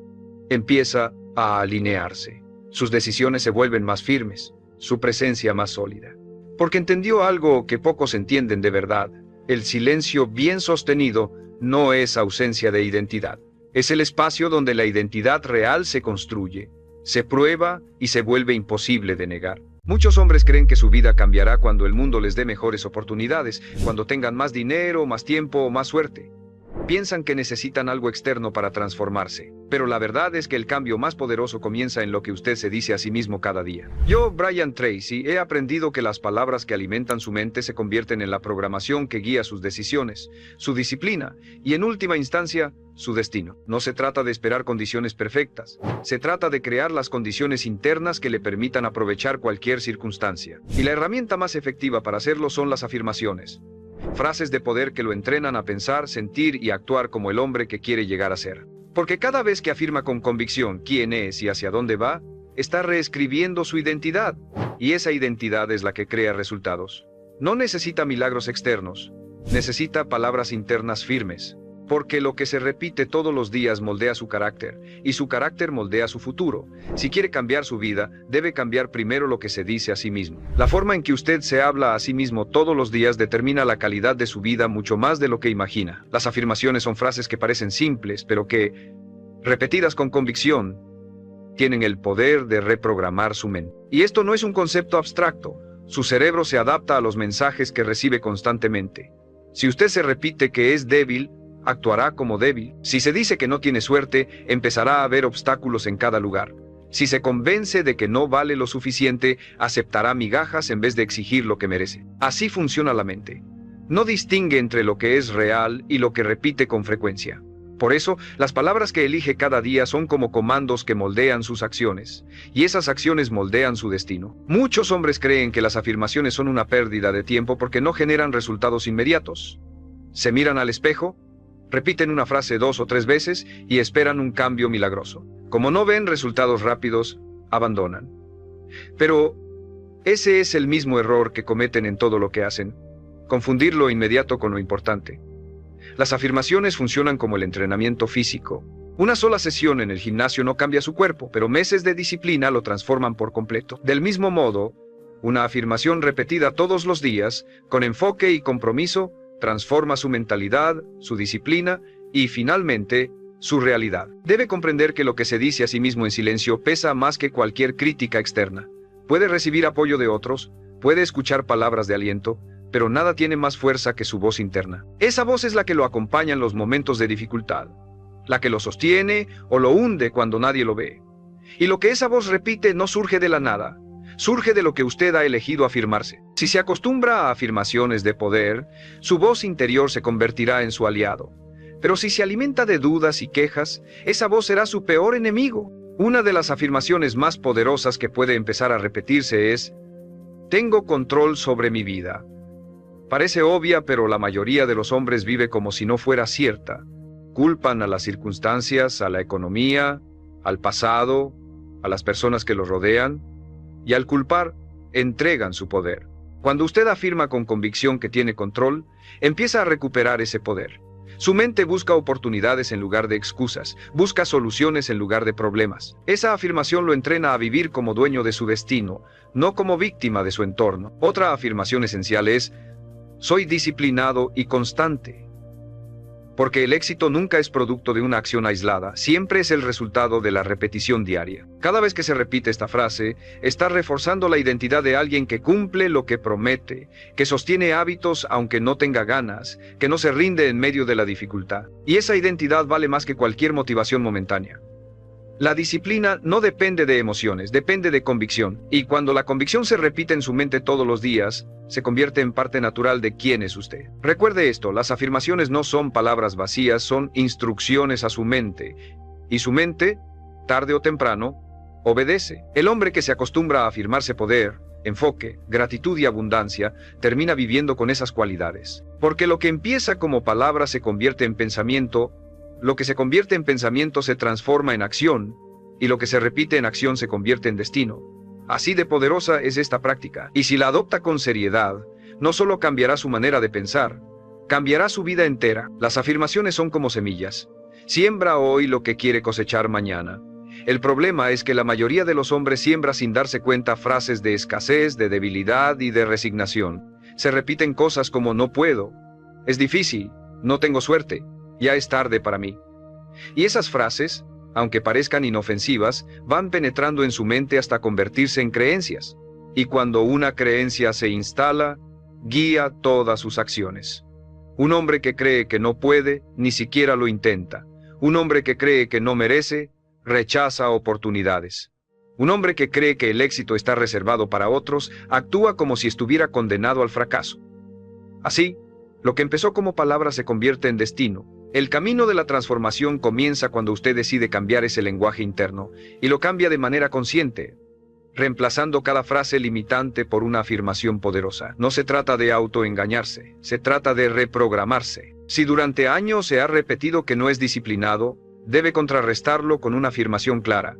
empieza a alinearse. Sus decisiones se vuelven más firmes, su presencia más sólida. Porque entendió algo que pocos entienden de verdad. El silencio bien sostenido no es ausencia de identidad. Es el espacio donde la identidad real se construye, se prueba y se vuelve imposible de negar. Muchos hombres creen que su vida cambiará cuando el mundo les dé mejores oportunidades, cuando tengan más dinero, más tiempo o más suerte. Piensan que necesitan algo externo para transformarse, pero la verdad es que el cambio más poderoso comienza en lo que usted se dice a sí mismo cada día. Yo, Brian Tracy, he aprendido que las palabras que alimentan su mente se convierten en la programación que guía sus decisiones, su disciplina y, en última instancia, su destino. No se trata de esperar condiciones perfectas, se trata de crear las condiciones internas que le permitan aprovechar cualquier circunstancia. Y la herramienta más efectiva para hacerlo son las afirmaciones. Frases de poder que lo entrenan a pensar, sentir y actuar como el hombre que quiere llegar a ser. Porque cada vez que afirma con convicción quién es y hacia dónde va, está reescribiendo su identidad. Y esa identidad es la que crea resultados. No necesita milagros externos, necesita palabras internas firmes. Porque lo que se repite todos los días moldea su carácter, y su carácter moldea su futuro. Si quiere cambiar su vida, debe cambiar primero lo que se dice a sí mismo. La forma en que usted se habla a sí mismo todos los días determina la calidad de su vida mucho más de lo que imagina. Las afirmaciones son frases que parecen simples, pero que, repetidas con convicción, tienen el poder de reprogramar su mente. Y esto no es un concepto abstracto. Su cerebro se adapta a los mensajes que recibe constantemente. Si usted se repite que es débil, actuará como débil. Si se dice que no tiene suerte, empezará a ver obstáculos en cada lugar. Si se convence de que no vale lo suficiente, aceptará migajas en vez de exigir lo que merece. Así funciona la mente. No distingue entre lo que es real y lo que repite con frecuencia. Por eso, las palabras que elige cada día son como comandos que moldean sus acciones, y esas acciones moldean su destino. Muchos hombres creen que las afirmaciones son una pérdida de tiempo porque no generan resultados inmediatos. Se miran al espejo, repiten una frase 2 o 3 veces y esperan un cambio milagroso. Como no ven resultados rápidos, abandonan. Pero ese es el mismo error que cometen en todo lo que hacen: confundir lo inmediato con lo importante. Las afirmaciones funcionan como el entrenamiento físico. Una sola sesión en el gimnasio no cambia su cuerpo, pero meses de disciplina lo transforman por completo. Del mismo modo, una afirmación repetida todos los días, con enfoque y compromiso, transforma su mentalidad, su disciplina y, finalmente, su realidad. Debe comprender que lo que se dice a sí mismo en silencio pesa más que cualquier crítica externa. Puede recibir apoyo de otros, puede escuchar palabras de aliento, pero nada tiene más fuerza que su voz interna. Esa voz es la que lo acompaña en los momentos de dificultad, la que lo sostiene o lo hunde cuando nadie lo ve. Y lo que esa voz repite no surge de la nada. Surge de lo que usted ha elegido afirmarse. Si se acostumbra a afirmaciones de poder, su voz interior se convertirá en su aliado. Pero si se alimenta de dudas y quejas, esa voz será su peor enemigo. Una de las afirmaciones más poderosas que puede empezar a repetirse es: tengo control sobre mi vida. Parece obvia, pero la mayoría de los hombres vive como si no fuera cierta. Culpan a las circunstancias, a la economía, al pasado, a las personas que los rodean. y al culpar, entregan su poder. Cuando usted afirma con convicción que tiene control, empieza a recuperar ese poder. Su mente busca oportunidades en lugar de excusas, busca soluciones en lugar de problemas. Esa afirmación lo entrena a vivir como dueño de su destino, no como víctima de su entorno. Otra afirmación esencial es: soy disciplinado y constante. Porque el éxito nunca es producto de una acción aislada, siempre es el resultado de la repetición diaria. Cada vez que se repite esta frase, está reforzando la identidad de alguien que cumple lo que promete, que sostiene hábitos aunque no tenga ganas, que no se rinde en medio de la dificultad. Y esa identidad vale más que cualquier motivación momentánea. La disciplina no depende de emociones, depende de convicción. Y cuando la convicción se repite en su mente todos los días, se convierte en parte natural de quién es usted. Recuerde esto, las afirmaciones no son palabras vacías, son instrucciones a su mente. Y su mente, tarde o temprano, obedece. El hombre que se acostumbra a afirmarse poder, enfoque, gratitud y abundancia, termina viviendo con esas cualidades. Porque lo que empieza como palabra se convierte en pensamiento, lo que se convierte en pensamiento se transforma en acción, y lo que se repite en acción se convierte en destino. Así de poderosa es esta práctica, y si la adopta con seriedad, no solo cambiará su manera de pensar, cambiará su vida entera. Las afirmaciones son como semillas. Siembra hoy lo que quiere cosechar mañana. El problema es que la mayoría de los hombres siembra sin darse cuenta frases de escasez, de debilidad y de resignación. Se repiten cosas como no puedo, es difícil, no tengo suerte, ya es tarde para mí. Y esas frases, aunque parezcan inofensivas, van penetrando en su mente hasta convertirse en creencias. Y cuando una creencia se instala, guía todas sus acciones. Un hombre que cree que no puede, ni siquiera lo intenta. Un hombre que cree que no merece, rechaza oportunidades. Un hombre que cree que el éxito está reservado para otros, actúa como si estuviera condenado al fracaso. Así, lo que empezó como palabra se convierte en destino. El camino de la transformación comienza cuando usted decide cambiar ese lenguaje interno, y lo cambia de manera consciente, reemplazando cada frase limitante por una afirmación poderosa. No se trata de autoengañarse, se trata de reprogramarse. Si durante años se ha repetido que no es disciplinado, debe contrarrestarlo con una afirmación clara.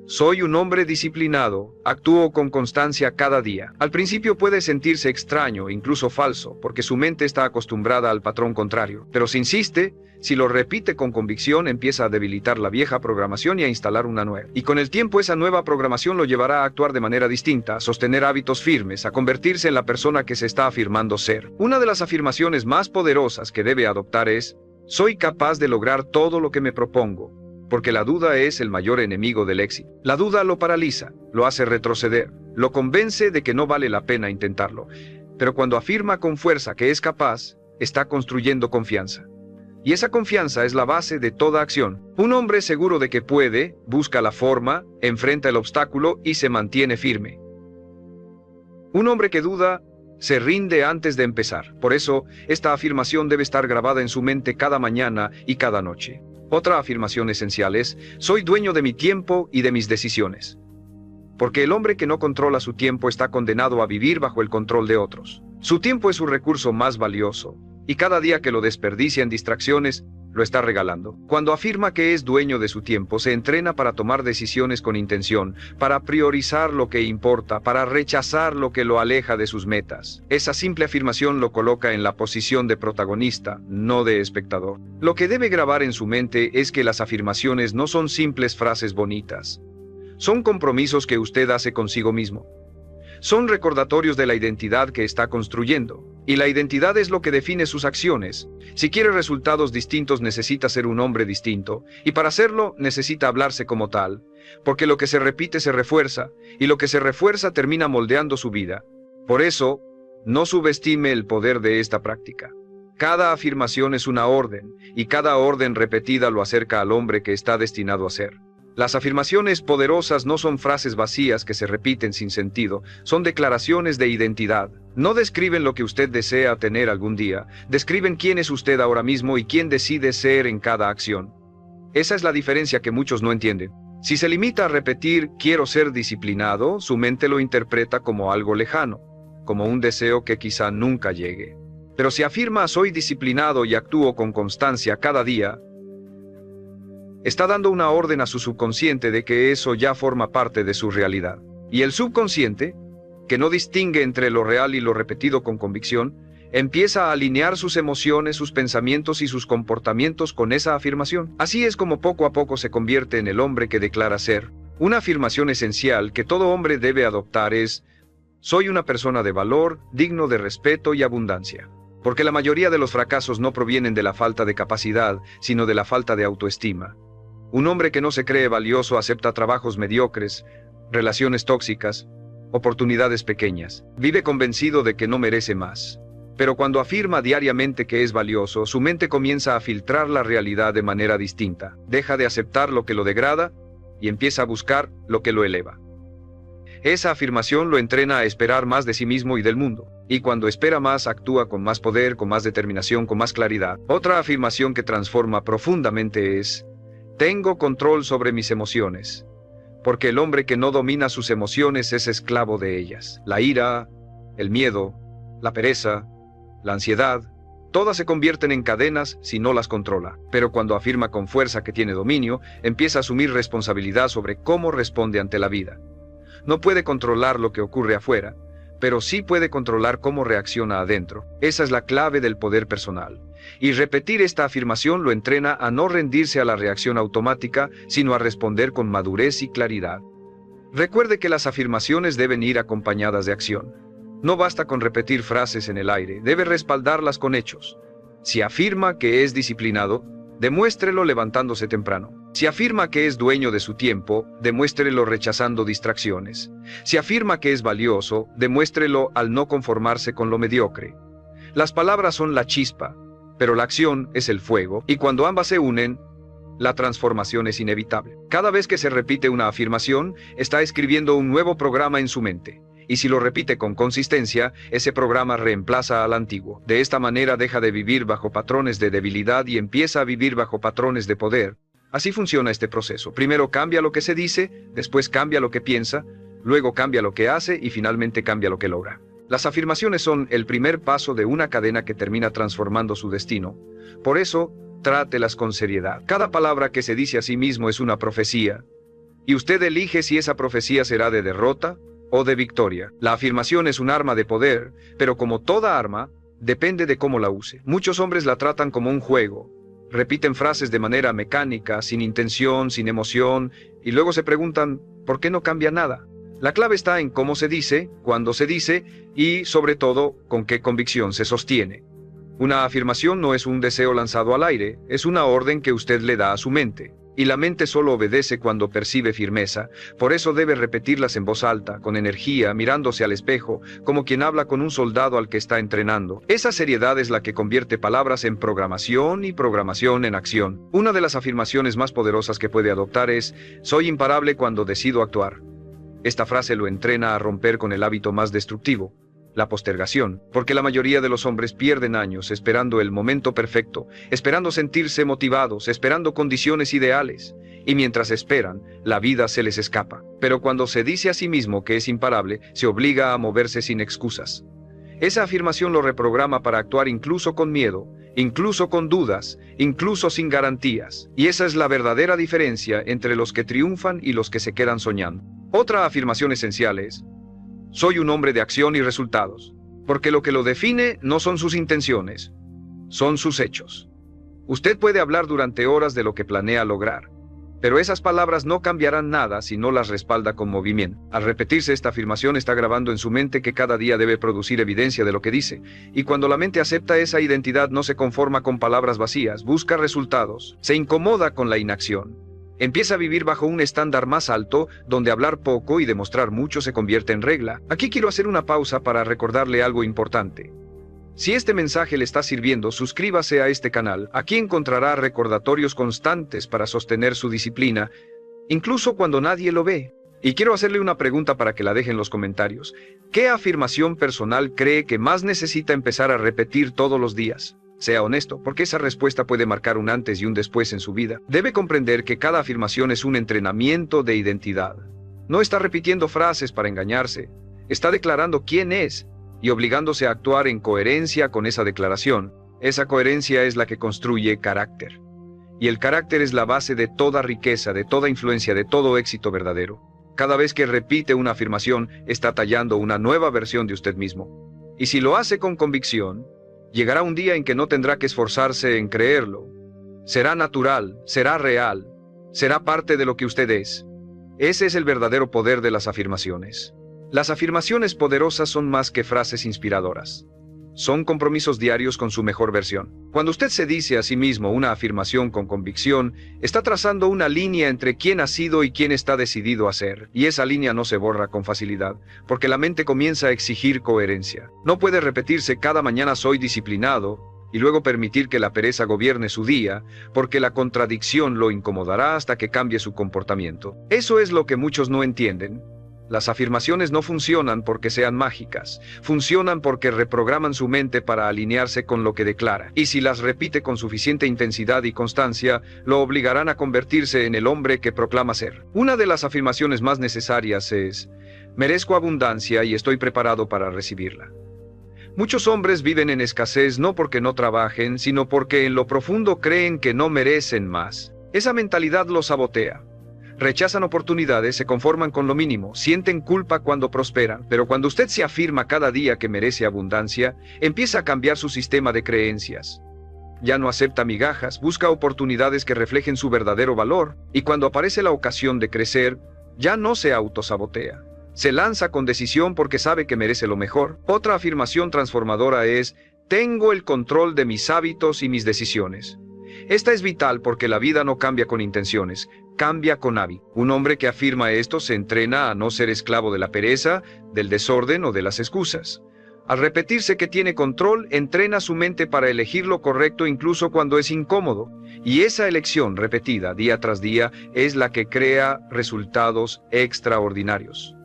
Soy un hombre disciplinado, actúo con constancia cada día. Al principio puede sentirse extraño, incluso falso, porque su mente está acostumbrada al patrón contrario. Pero si insiste, si lo repite con convicción, empieza a debilitar la vieja programación y a instalar una nueva. Y con el tiempo esa nueva programación lo llevará a actuar de manera distinta, a sostener hábitos firmes, a convertirse en la persona que se está afirmando ser. Una de las afirmaciones más poderosas que debe adoptar es: soy capaz de lograr todo lo que me propongo. Porque la duda es el mayor enemigo del éxito. La duda lo paraliza, lo hace retroceder, lo convence de que no vale la pena intentarlo. Pero cuando afirma con fuerza que es capaz, está construyendo confianza. Y esa confianza es la base de toda acción. Un hombre seguro de que puede, busca la forma, enfrenta el obstáculo y se mantiene firme. Un hombre que duda, se rinde antes de empezar. Por eso, esta afirmación debe estar grabada en su mente cada mañana y cada noche. Otra afirmación esencial es: soy dueño de mi tiempo y de mis decisiones. Porque el hombre que no controla su tiempo está condenado a vivir bajo el control de otros. Su tiempo es su recurso más valioso, y cada día que lo desperdicia en distracciones, lo está regalando. Cuando afirma que es dueño de su tiempo, se entrena para tomar decisiones con intención, para priorizar lo que importa, para rechazar lo que lo aleja de sus metas. Esa simple afirmación lo coloca en la posición de protagonista, no de espectador. Lo que debe grabar en su mente es que las afirmaciones no son simples frases bonitas. Son compromisos que usted hace consigo mismo. Son recordatorios de la identidad que está construyendo. Y la identidad es lo que define sus acciones. Si quiere resultados distintos, necesita ser un hombre distinto, y para hacerlo necesita hablarse como tal, porque lo que se repite se refuerza, y lo que se refuerza termina moldeando su vida. Por eso, no subestime el poder de esta práctica. Cada afirmación es una orden, y cada orden repetida lo acerca al hombre que está destinado a ser. Las afirmaciones poderosas no son frases vacías que se repiten sin sentido, son declaraciones de identidad. No describen lo que usted desea tener algún día, describen quién es usted ahora mismo y quién decide ser en cada acción. Esa es la diferencia que muchos no entienden. Si se limita a repetir quiero ser disciplinado, su mente lo interpreta como algo lejano, como un deseo que quizá nunca llegue. Pero si afirma soy disciplinado y actúo con constancia cada día, está dando una orden a su subconsciente de que eso ya forma parte de su realidad. Y el subconsciente, que no distingue entre lo real y lo repetido con convicción, empieza a alinear sus emociones, sus pensamientos y sus comportamientos con esa afirmación. Así es como poco a poco se convierte en el hombre que declara ser. Una afirmación esencial que todo hombre debe adoptar es: soy una persona de valor, digno de respeto y abundancia. Porque la mayoría de los fracasos no provienen de la falta de capacidad, sino de la falta de autoestima. Un hombre que no se cree valioso acepta trabajos mediocres, relaciones tóxicas, oportunidades pequeñas. Vive convencido de que no merece más. Pero cuando afirma diariamente que es valioso, su mente comienza a filtrar la realidad de manera distinta. Deja de aceptar lo que lo degrada y empieza a buscar lo que lo eleva. Esa afirmación lo entrena a esperar más de sí mismo y del mundo. Y cuando espera más, actúa con más poder, con más determinación, con más claridad. Otra afirmación que transforma profundamente es: tengo control sobre mis emociones. Porque el hombre que no domina sus emociones es esclavo de ellas. La ira, el miedo, la pereza, la ansiedad, todas se convierten en cadenas si no las controla. Pero cuando afirma con fuerza que tiene dominio, empieza a asumir responsabilidad sobre cómo responde ante la vida. No puede controlar lo que ocurre afuera, pero sí puede controlar cómo reacciona adentro. Esa es la clave del poder personal. Y repetir esta afirmación lo entrena a no rendirse a la reacción automática, sino a responder con madurez y claridad. Recuerde que las afirmaciones deben ir acompañadas de acción. No basta con repetir frases en el aire, debe respaldarlas con hechos. Si afirma que es disciplinado, demuéstrelo levantándose temprano. Si afirma que es dueño de su tiempo, demuéstrelo rechazando distracciones. Si afirma que es valioso, demuéstrelo al no conformarse con lo mediocre. Las palabras son la chispa, pero la acción es el fuego, y cuando ambas se unen, la transformación es inevitable. Cada vez que se repite una afirmación, está escribiendo un nuevo programa en su mente. Y si lo repite con consistencia, ese programa reemplaza al antiguo. De esta manera deja de vivir bajo patrones de debilidad y empieza a vivir bajo patrones de poder. Así funciona este proceso. Primero cambia lo que se dice, después cambia lo que piensa, luego cambia lo que hace y finalmente cambia lo que logra. Las afirmaciones son el primer paso de una cadena que termina transformando su destino. Por eso, trátelas con seriedad. Cada palabra que se dice a sí mismo es una profecía, y usted elige si esa profecía será de derrota o de victoria. La afirmación es un arma de poder, pero como toda arma, depende de cómo la use. Muchos hombres la tratan como un juego. Repiten frases de manera mecánica, sin intención, sin emoción, y luego se preguntan, ¿por qué no cambia nada? La clave está en cómo se dice, cuándo se dice, y, sobre todo, con qué convicción se sostiene. Una afirmación no es un deseo lanzado al aire, es una orden que usted le da a su mente. Y la mente solo obedece cuando percibe firmeza, por eso debe repetirlas en voz alta, con energía, mirándose al espejo, como quien habla con un soldado al que está entrenando. Esa seriedad es la que convierte palabras en programación y programación en acción. Una de las afirmaciones más poderosas que puede adoptar es: soy imparable cuando decido actuar. Esta frase lo entrena a romper con el hábito más destructivo, la postergación, porque la mayoría de los hombres pierden años esperando el momento perfecto, esperando sentirse motivados, esperando condiciones ideales, y mientras esperan, la vida se les escapa. Pero cuando se dice a sí mismo que es imparable, se obliga a moverse sin excusas. Esa afirmación lo reprograma para actuar incluso con miedo, incluso con dudas, incluso sin garantías. Y esa es la verdadera diferencia entre los que triunfan y los que se quedan soñando. Otra afirmación esencial es: soy un hombre de acción y resultados, porque lo que lo define no son sus intenciones, son sus hechos. Usted puede hablar durante horas de lo que planea lograr, pero esas palabras no cambiarán nada si no las respalda con movimiento. Al repetirse esta afirmación está grabando en su mente que cada día debe producir evidencia de lo que dice, y cuando la mente acepta esa identidad no se conforma con palabras vacías, busca resultados, se incomoda con la inacción. Empieza a vivir bajo un estándar más alto, donde hablar poco y demostrar mucho se convierte en regla. Aquí quiero hacer una pausa para recordarle algo importante. Si este mensaje le está sirviendo, suscríbase a este canal. Aquí encontrará recordatorios constantes para sostener su disciplina, incluso cuando nadie lo ve. Y quiero hacerle una pregunta para que la deje en los comentarios. ¿Qué afirmación personal cree que más necesita empezar a repetir todos los días? Sea honesto, porque esa respuesta puede marcar un antes y un después en su vida. Debe comprender que cada afirmación es un entrenamiento de identidad. No está repitiendo frases para engañarse, está declarando quién es y obligándose a actuar en coherencia con esa declaración. Esa coherencia es la que construye carácter. Y el carácter es la base de toda riqueza, de toda influencia, de todo éxito verdadero. Cada vez que repite una afirmación, está tallando una nueva versión de usted mismo. Y si lo hace con convicción, llegará un día en que no tendrá que esforzarse en creerlo. Será natural, será real, será parte de lo que usted es. Ese es el verdadero poder de las afirmaciones. Las afirmaciones poderosas son más que frases inspiradoras. Son compromisos diarios con su mejor versión. Cuando usted se dice a sí mismo una afirmación con convicción, está trazando una línea entre quién ha sido y quién está decidido a ser. Y esa línea no se borra con facilidad, porque la mente comienza a exigir coherencia. No puede repetirse cada mañana soy disciplinado, y luego permitir que la pereza gobierne su día, porque la contradicción lo incomodará hasta que cambie su comportamiento. Eso es lo que muchos no entienden. Las afirmaciones no funcionan porque sean mágicas, funcionan porque reprograman su mente para alinearse con lo que declara. Y si las repite con suficiente intensidad y constancia, lo obligarán a convertirse en el hombre que proclama ser. Una de las afirmaciones más necesarias es, merezco abundancia y estoy preparado para recibirla. Muchos hombres viven en escasez no porque no trabajen, sino porque en lo profundo creen que no merecen más. Esa mentalidad los sabotea. Rechazan oportunidades, se conforman con lo mínimo, sienten culpa cuando prosperan, pero cuando usted se afirma cada día que merece abundancia, empieza a cambiar su sistema de creencias. Ya no acepta migajas, busca oportunidades que reflejen su verdadero valor, y cuando aparece la ocasión de crecer, ya no se autosabotea. Se lanza con decisión porque sabe que merece lo mejor. Otra afirmación transformadora es, tengo el control de mis hábitos y mis decisiones. Esta es vital porque la vida no cambia con intenciones, cambia con hábito. Un hombre que afirma esto se entrena a no ser esclavo de la pereza, del desorden o de las excusas. Al repetirse que tiene control, entrena su mente para elegir lo correcto incluso cuando es incómodo. Y esa elección repetida día tras día es la que crea resultados extraordinarios.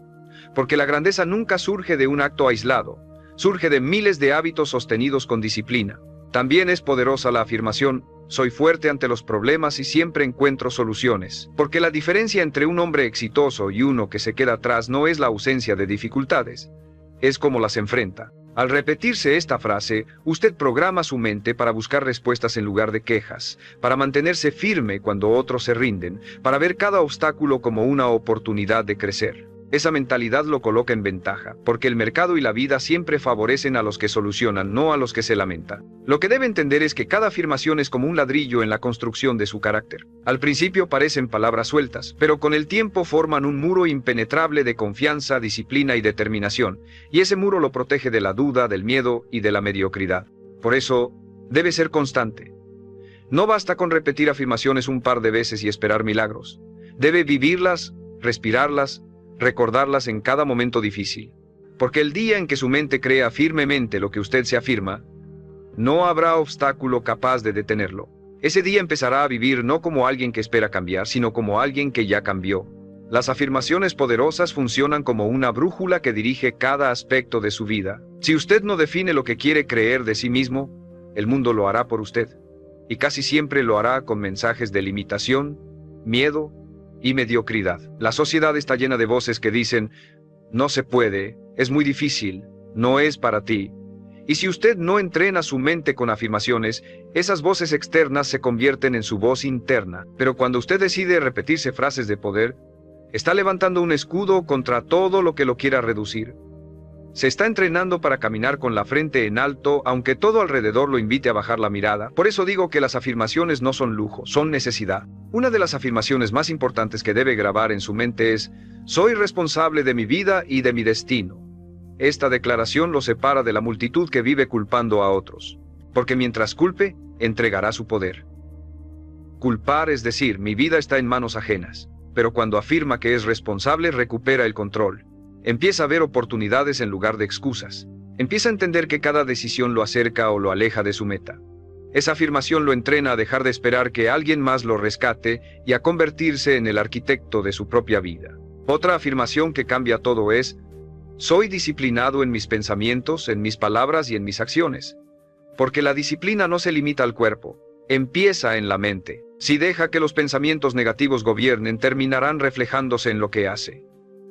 Porque la grandeza nunca surge de un acto aislado, surge de miles de hábitos sostenidos con disciplina. También es poderosa la afirmación, soy fuerte ante los problemas y siempre encuentro soluciones. Porque la diferencia entre un hombre exitoso y uno que se queda atrás no es la ausencia de dificultades, es cómo las enfrenta. Al repetirse esta frase, usted programa su mente para buscar respuestas en lugar de quejas, para mantenerse firme cuando otros se rinden, para ver cada obstáculo como una oportunidad de crecer. Esa mentalidad lo coloca en ventaja, porque el mercado y la vida siempre favorecen a los que solucionan, no a los que se lamentan. Lo que debe entender es que cada afirmación es como un ladrillo en la construcción de su carácter. Al principio parecen palabras sueltas, pero con el tiempo forman un muro impenetrable de confianza, disciplina y determinación, y ese muro lo protege de la duda, del miedo y de la mediocridad. Por eso, debe ser constante. No basta con repetir afirmaciones un par de veces y esperar milagros. Debe vivirlas, respirarlas, recordarlas en cada momento difícil. Porque el día en que su mente crea firmemente lo que usted se afirma, no habrá obstáculo capaz de detenerlo. Ese día empezará a vivir no como alguien que espera cambiar, sino como alguien que ya cambió. Las afirmaciones poderosas funcionan como una brújula que dirige cada aspecto de su vida. Si usted no define lo que quiere creer de sí mismo, el mundo lo hará por usted. Y casi siempre lo hará con mensajes de limitación, miedo y mediocridad. La sociedad está llena de voces que dicen, no se puede, es muy difícil, no es para ti. Y si usted no entrena su mente con afirmaciones, esas voces externas se convierten en su voz interna. Pero cuando usted decide repetirse frases de poder, está levantando un escudo contra todo lo que lo quiera reducir. Se está entrenando para caminar con la frente en alto, aunque todo alrededor lo invite a bajar la mirada. Por eso digo que las afirmaciones no son lujo, son necesidad. Una de las afirmaciones más importantes que debe grabar en su mente es, soy responsable de mi vida y de mi destino. Esta declaración lo separa de la multitud que vive culpando a otros. Porque mientras culpe, entregará su poder. Culpar es decir, mi vida está en manos ajenas. Pero cuando afirma que es responsable, recupera el control. Empieza a ver oportunidades en lugar de excusas. Empieza a entender que cada decisión lo acerca o lo aleja de su meta. Esa afirmación lo entrena a dejar de esperar que alguien más lo rescate y a convertirse en el arquitecto de su propia vida. Otra afirmación que cambia todo es, soy disciplinado en mis pensamientos, en mis palabras y en mis acciones. Porque la disciplina no se limita al cuerpo, empieza en la mente. Si deja que los pensamientos negativos gobiernen, terminarán reflejándose en lo que hace.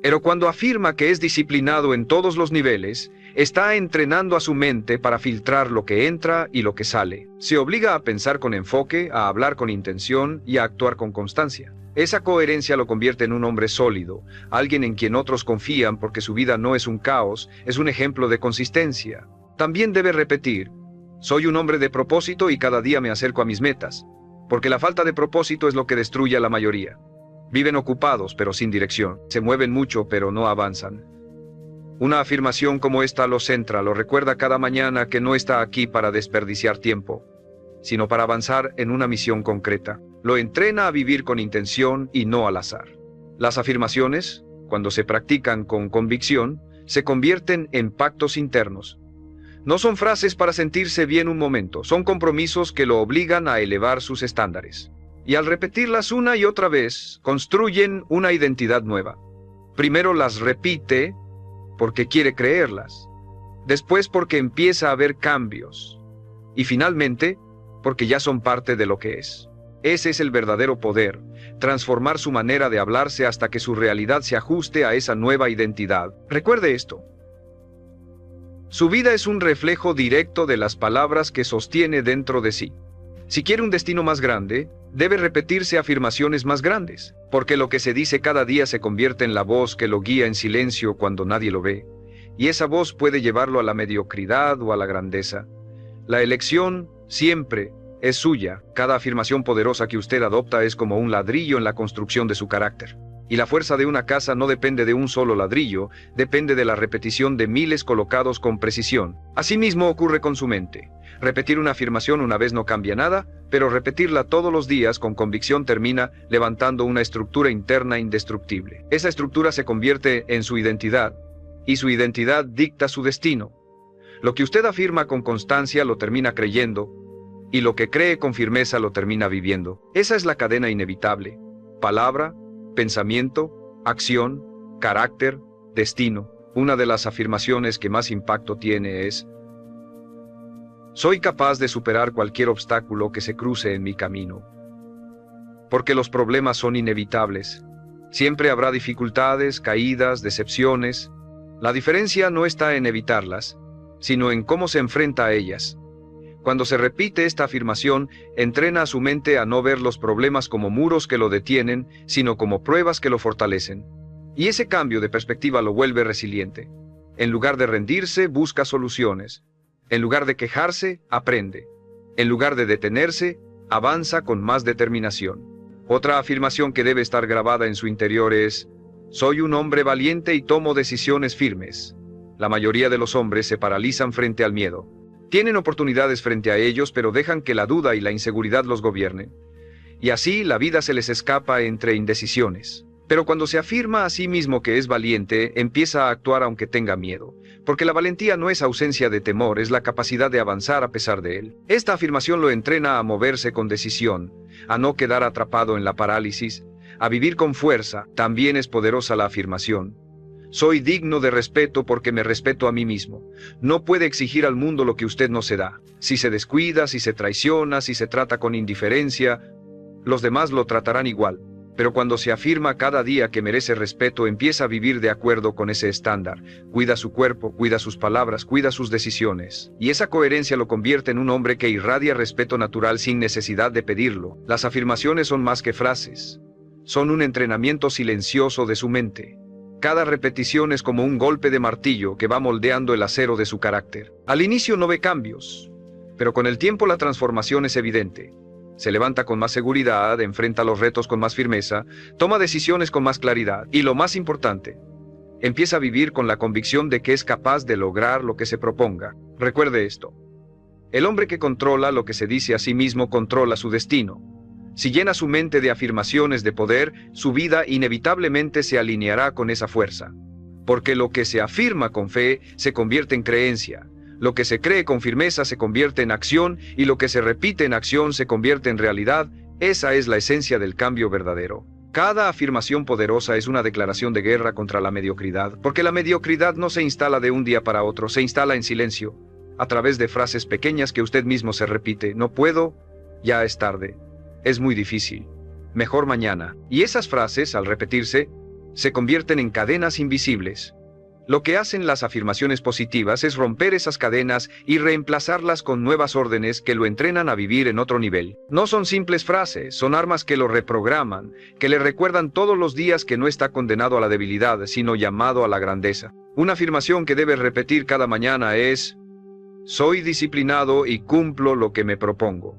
Pero cuando afirma que es disciplinado en todos los niveles, está entrenando a su mente para filtrar lo que entra y lo que sale. Se obliga a pensar con enfoque, a hablar con intención y a actuar con constancia. Esa coherencia lo convierte en un hombre sólido, alguien en quien otros confían porque su vida no es un caos, es un ejemplo de consistencia. También debe repetir: soy un hombre de propósito y cada día me acerco a mis metas, porque la falta de propósito es lo que destruye a la mayoría. Viven ocupados pero sin dirección, se mueven mucho pero no avanzan. Una afirmación como esta lo centra, lo recuerda cada mañana que no está aquí para desperdiciar tiempo, sino para avanzar en una misión concreta. Lo entrena a vivir con intención y no al azar. Las afirmaciones, cuando se practican con convicción, se convierten en pactos internos. No son frases para sentirse bien un momento, son compromisos que lo obligan a elevar sus estándares. Y al repetirlas una y otra vez, construyen una identidad nueva. Primero las repite porque quiere creerlas, después porque empieza a ver cambios, y finalmente porque ya son parte de lo que es. Ese es el verdadero poder, transformar su manera de hablarse hasta que su realidad se ajuste a esa nueva identidad. Recuerde esto: su vida es un reflejo directo de las palabras que sostiene dentro de sí. Si quiere un destino más grande, debe repetirse afirmaciones más grandes, porque lo que se dice cada día se convierte en la voz que lo guía en silencio cuando nadie lo ve, y esa voz puede llevarlo a la mediocridad o a la grandeza. La elección siempre es suya. Cada afirmación poderosa que usted adopta es como un ladrillo en la construcción de su carácter. Y la fuerza de una casa no depende de un solo ladrillo, depende de la repetición de miles colocados con precisión. Asimismo ocurre con su mente. Repetir una afirmación una vez no cambia nada, pero repetirla todos los días con convicción termina levantando una estructura interna indestructible. Esa estructura se convierte en su identidad, y su identidad dicta su destino. Lo que usted afirma con constancia lo termina creyendo, y lo que cree con firmeza lo termina viviendo. Esa es la cadena inevitable: palabra, pensamiento, acción, carácter, destino. Una de las afirmaciones que más impacto tiene es: soy capaz de superar cualquier obstáculo que se cruce en mi camino. Porque los problemas son inevitables. Siempre habrá dificultades, caídas, decepciones. La diferencia no está en evitarlas, sino en cómo se enfrenta a ellas. Cuando se repite esta afirmación, entrena a su mente a no ver los problemas como muros que lo detienen, sino como pruebas que lo fortalecen. Y ese cambio de perspectiva lo vuelve resiliente. En lugar de rendirse, busca soluciones. En lugar de quejarse, aprende. En lugar de detenerse, avanza con más determinación. Otra afirmación que debe estar grabada en su interior es: soy un hombre valiente y tomo decisiones firmes. La mayoría de los hombres se paralizan frente al miedo. Tienen oportunidades frente a ellos, pero dejan que la duda y la inseguridad los gobiernen. Y así la vida se les escapa entre indecisiones. Pero cuando se afirma a sí mismo que es valiente, empieza a actuar aunque tenga miedo. Porque la valentía no es ausencia de temor, es la capacidad de avanzar a pesar de él. Esta afirmación lo entrena a moverse con decisión, a no quedar atrapado en la parálisis, a vivir con fuerza. También es poderosa la afirmación: soy digno de respeto porque me respeto a mí mismo. No puede exigir al mundo lo que usted no se da. Si se descuida, si se traiciona, si se trata con indiferencia, los demás lo tratarán igual. Pero cuando se afirma cada día que merece respeto, empieza a vivir de acuerdo con ese estándar. Cuida su cuerpo, cuida sus palabras, cuida sus decisiones. Y esa coherencia lo convierte en un hombre que irradia respeto natural sin necesidad de pedirlo. Las afirmaciones son más que frases. Son un entrenamiento silencioso de su mente. Cada repetición es como un golpe de martillo que va moldeando el acero de su carácter. Al inicio no ve cambios, pero con el tiempo la transformación es evidente. Se levanta con más seguridad, enfrenta los retos con más firmeza, toma decisiones con más claridad y, lo más importante, empieza a vivir con la convicción de que es capaz de lograr lo que se proponga. Recuerde esto: el hombre que controla lo que se dice a sí mismo controla su destino. Si llena su mente de afirmaciones de poder, su vida inevitablemente se alineará con esa fuerza. Porque lo que se afirma con fe se convierte en creencia. Lo que se cree con firmeza se convierte en acción, y lo que se repite en acción se convierte en realidad. Esa es la esencia del cambio verdadero. Cada afirmación poderosa es una declaración de guerra contra la mediocridad, porque la mediocridad no se instala de un día para otro, se instala en silencio, a través de frases pequeñas que usted mismo se repite: no puedo, ya es tarde, es muy difícil, mejor mañana. Y esas frases, al repetirse, se convierten en cadenas invisibles. Lo que hacen las afirmaciones positivas es romper esas cadenas y reemplazarlas con nuevas órdenes que lo entrenan a vivir en otro nivel. No son simples frases, son armas que lo reprograman, que le recuerdan todos los días que no está condenado a la debilidad, sino llamado a la grandeza. Una afirmación que debe repetir cada mañana es: soy disciplinado y cumplo lo que me propongo.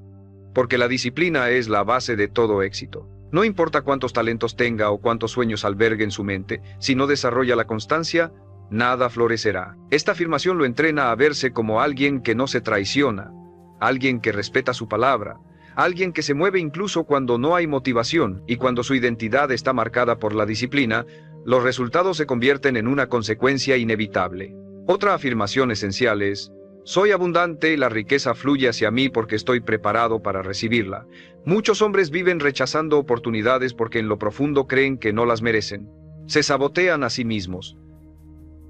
Porque la disciplina es la base de todo éxito. No importa cuántos talentos tenga o cuántos sueños albergue en su mente, si no desarrolla la constancia, nada florecerá. Esta afirmación lo entrena a verse como alguien que no se traiciona, alguien que respeta su palabra, alguien que se mueve incluso cuando no hay motivación, y cuando su identidad está marcada por la disciplina, los resultados se convierten en una consecuencia inevitable. Otra afirmación esencial es: soy abundante y la riqueza fluye hacia mí porque estoy preparado para recibirla. Muchos hombres viven rechazando oportunidades porque en lo profundo creen que no las merecen. Se sabotean a sí mismos.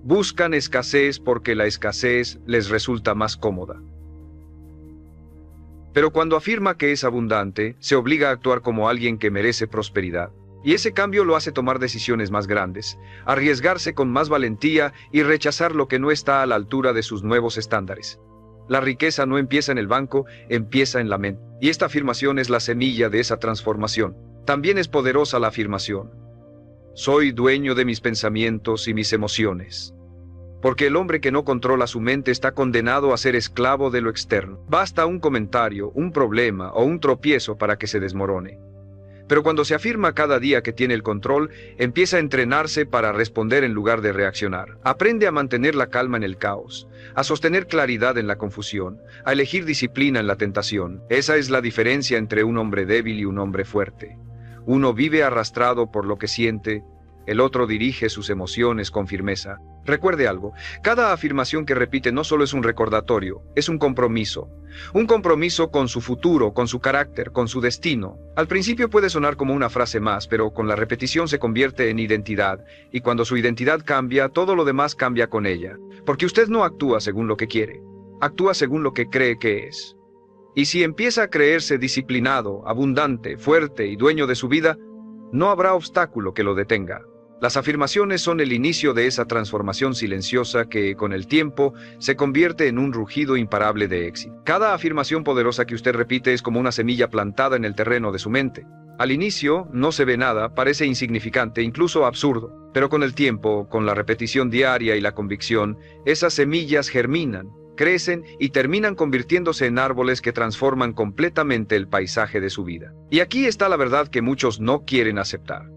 Buscan escasez porque la escasez les resulta más cómoda. Pero cuando afirma que es abundante, se obliga a actuar como alguien que merece prosperidad. Y ese cambio lo hace tomar decisiones más grandes, arriesgarse con más valentía y rechazar lo que no está a la altura de sus nuevos estándares. La riqueza no empieza en el banco, empieza en la mente. Y esta afirmación es la semilla de esa transformación. También es poderosa la afirmación: soy dueño de mis pensamientos y mis emociones. Porque el hombre que no controla su mente está condenado a ser esclavo de lo externo. Basta un comentario, un problema o un tropiezo para que se desmorone. Pero cuando se afirma cada día que tiene el control, empieza a entrenarse para responder en lugar de reaccionar. Aprende a mantener la calma en el caos, a sostener claridad en la confusión, a elegir disciplina en la tentación. Esa es la diferencia entre un hombre débil y un hombre fuerte. Uno vive arrastrado por lo que siente, el otro dirige sus emociones con firmeza. Recuerde algo, cada afirmación que repite no solo es un recordatorio, es un compromiso. Un compromiso con su futuro, con su carácter, con su destino. Al principio puede sonar como una frase más, pero con la repetición se convierte en identidad, y cuando su identidad cambia, todo lo demás cambia con ella. Porque usted no actúa según lo que quiere, actúa según lo que cree que es. Y si empieza a creerse disciplinado, abundante, fuerte y dueño de su vida, no habrá obstáculo que lo detenga. Las afirmaciones son el inicio de esa transformación silenciosa que, con el tiempo, se convierte en un rugido imparable de éxito. Cada afirmación poderosa que usted repite es como una semilla plantada en el terreno de su mente. Al inicio, no se ve nada, parece insignificante, incluso absurdo. Pero con el tiempo, con la repetición diaria y la convicción, esas semillas germinan, crecen y terminan convirtiéndose en árboles que transforman completamente el paisaje de su vida. Y aquí está la verdad que muchos no quieren aceptar.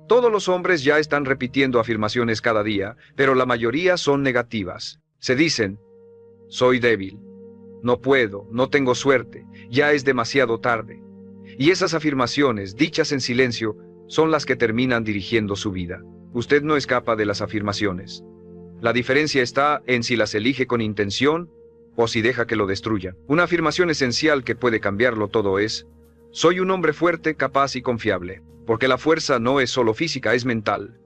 Todos los hombres ya están repitiendo afirmaciones cada día, pero la mayoría son negativas. Se dicen: soy débil, no puedo, no tengo suerte, ya es demasiado tarde. Y esas afirmaciones, dichas en silencio, son las que terminan dirigiendo su vida. Usted no escapa de las afirmaciones. La diferencia está en si las elige con intención o si deja que lo destruyan. Una afirmación esencial que puede cambiarlo todo es: soy un hombre fuerte, capaz y confiable. Porque la fuerza no es solo física, es mental.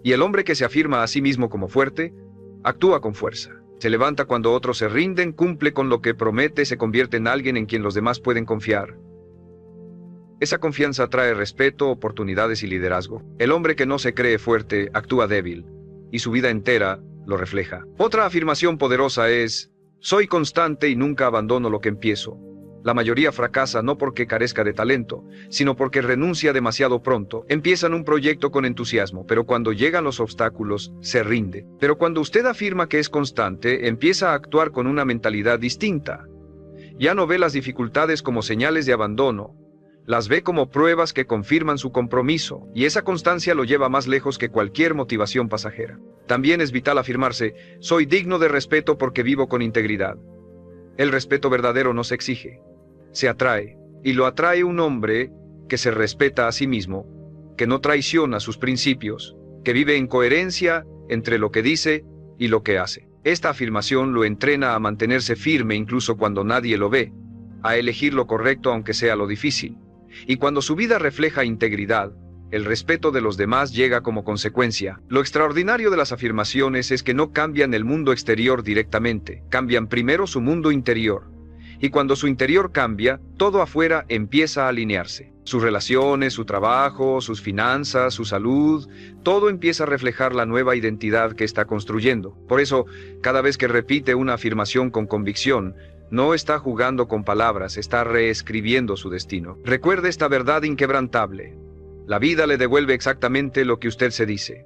Y el hombre que se afirma a sí mismo como fuerte, actúa con fuerza. Se levanta cuando otros se rinden, cumple con lo que promete, se convierte en alguien en quien los demás pueden confiar. Esa confianza trae respeto, oportunidades y liderazgo. El hombre que no se cree fuerte, actúa débil, y su vida entera lo refleja. Otra afirmación poderosa es: soy constante y nunca abandono lo que empiezo. La mayoría fracasa no porque carezca de talento, sino porque renuncia demasiado pronto. Empiezan un proyecto con entusiasmo, pero cuando llegan los obstáculos, se rinde. Pero cuando usted afirma que es constante, empieza a actuar con una mentalidad distinta. Ya no ve las dificultades como señales de abandono, las ve como pruebas que confirman su compromiso, y esa constancia lo lleva más lejos que cualquier motivación pasajera. También es vital afirmarse: soy digno de respeto porque vivo con integridad. El respeto verdadero no se exige, se atrae, y lo atrae un hombre que se respeta a sí mismo, que no traiciona sus principios, que vive en coherencia entre lo que dice y lo que hace. Esta afirmación lo entrena a mantenerse firme incluso cuando nadie lo ve, a elegir lo correcto aunque sea lo difícil. Y cuando su vida refleja integridad, el respeto de los demás llega como consecuencia. Lo extraordinario de las afirmaciones es que no cambian el mundo exterior directamente, cambian primero su mundo interior. Y cuando su interior cambia, todo afuera empieza a alinearse. Sus relaciones, su trabajo, sus finanzas, su salud, todo empieza a reflejar la nueva identidad que está construyendo. Por eso, cada vez que repite una afirmación con convicción, no está jugando con palabras, está reescribiendo su destino. Recuerde esta verdad inquebrantable. La vida le devuelve exactamente lo que usted se dice.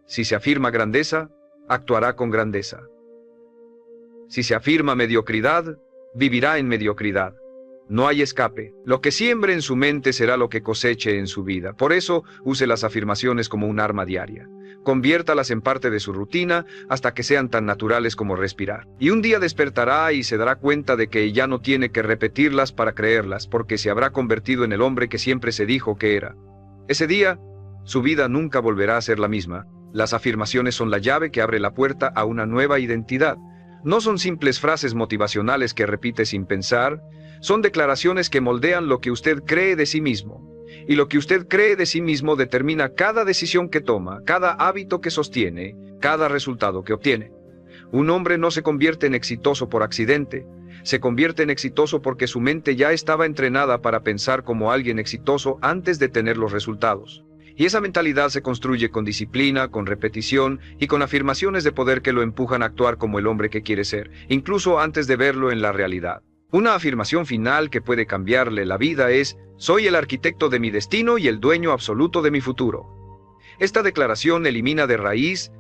Si se afirma grandeza, actuará con grandeza. Si se afirma mediocridad, vivirá en mediocridad. No hay escape. Lo que siembre en su mente será lo que coseche en su vida. Por eso, use las afirmaciones como un arma diaria. Conviértalas en parte de su rutina hasta que sean tan naturales como respirar. Y un día despertará y se dará cuenta de que ya no tiene que repetirlas para creerlas, porque se habrá convertido en el hombre que siempre se dijo que era. Ese día, su vida nunca volverá a ser la misma. Las afirmaciones son la llave que abre la puerta a una nueva identidad. No son simples frases motivacionales que repite sin pensar, son declaraciones que moldean lo que usted cree de sí mismo. Y lo que usted cree de sí mismo determina cada decisión que toma, cada hábito que sostiene, cada resultado que obtiene. Un hombre no se convierte en exitoso por accidente, se convierte en exitoso porque su mente ya estaba entrenada para pensar como alguien exitoso antes de tener los resultados. Y esa mentalidad se construye con disciplina, con repetición y con afirmaciones de poder que lo empujan a actuar como el hombre que quiere ser, incluso antes de verlo en la realidad. Una afirmación final que puede cambiarle la vida es: soy el arquitecto de mi destino y el dueño absoluto de mi futuro. Esta declaración elimina de raíz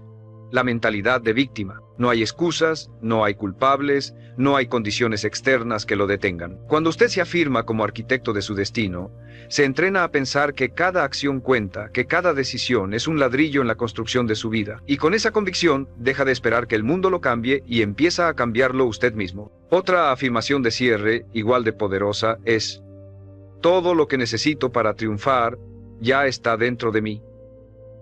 la mentalidad de víctima. No hay excusas, no hay culpables, no hay condiciones externas que lo detengan. Cuando usted se afirma como arquitecto de su destino, se entrena a pensar que cada acción cuenta, que cada decisión es un ladrillo en la construcción de su vida. Y con esa convicción, deja de esperar que el mundo lo cambie y empieza a cambiarlo usted mismo. Otra afirmación de cierre, igual de poderosa, es: todo lo que necesito para triunfar ya está dentro de mí.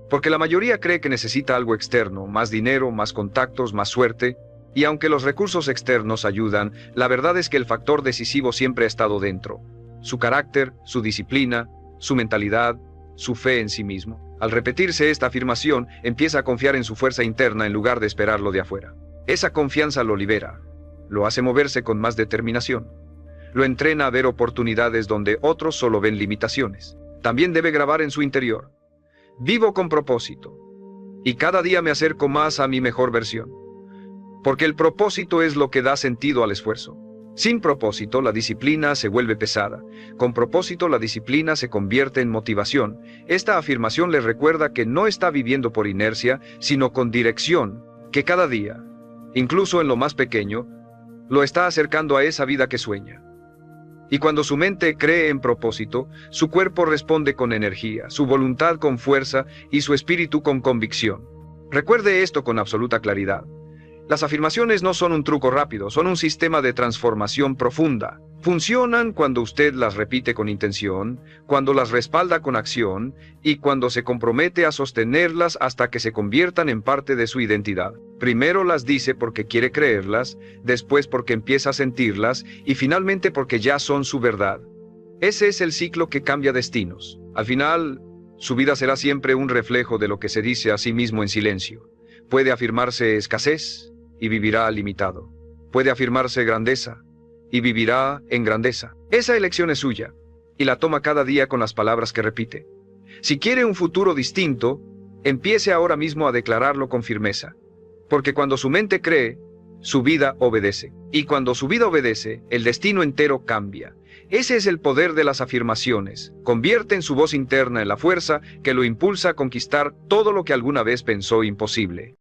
Porque la mayoría cree que necesita algo externo, más dinero, más contactos, más suerte, y aunque los recursos externos ayudan, la verdad es que el factor decisivo siempre ha estado dentro. Su carácter, su disciplina, su mentalidad, su fe en sí mismo. Al repetirse esta afirmación, empieza a confiar en su fuerza interna en lugar de esperarlo de afuera. Esa confianza lo libera, lo hace moverse con más determinación, lo entrena a ver oportunidades donde otros solo ven limitaciones. También debe grabar en su interior: vivo con propósito, y cada día me acerco más a mi mejor versión. Porque el propósito es lo que da sentido al esfuerzo. Sin propósito, la disciplina se vuelve pesada. Con propósito, la disciplina se convierte en motivación. Esta afirmación le recuerda que no está viviendo por inercia, sino con dirección, que cada día, incluso en lo más pequeño, lo está acercando a esa vida que sueña. Y cuando su mente cree en propósito, su cuerpo responde con energía, su voluntad con fuerza y su espíritu con convicción. Recuerde esto con absoluta claridad. Las afirmaciones no son un truco rápido, son un sistema de transformación profunda. Funcionan cuando usted las repite con intención, cuando las respalda con acción y cuando se compromete a sostenerlas hasta que se conviertan en parte de su identidad. Primero las dice porque quiere creerlas, después porque empieza a sentirlas y finalmente porque ya son su verdad. Ese es el ciclo que cambia destinos. Al final, su vida será siempre un reflejo de lo que se dice a sí mismo en silencio. Puede afirmarse escasez y vivirá limitado. Puede afirmarse grandeza y vivirá en grandeza. Esa elección es suya, y la toma cada día con las palabras que repite. Si quiere un futuro distinto, empiece ahora mismo a declararlo con firmeza. Porque cuando su mente cree, su vida obedece. Y cuando su vida obedece, el destino entero cambia. Ese es el poder de las afirmaciones. Convierten su voz interna en la fuerza que lo impulsa a conquistar todo lo que alguna vez pensó imposible.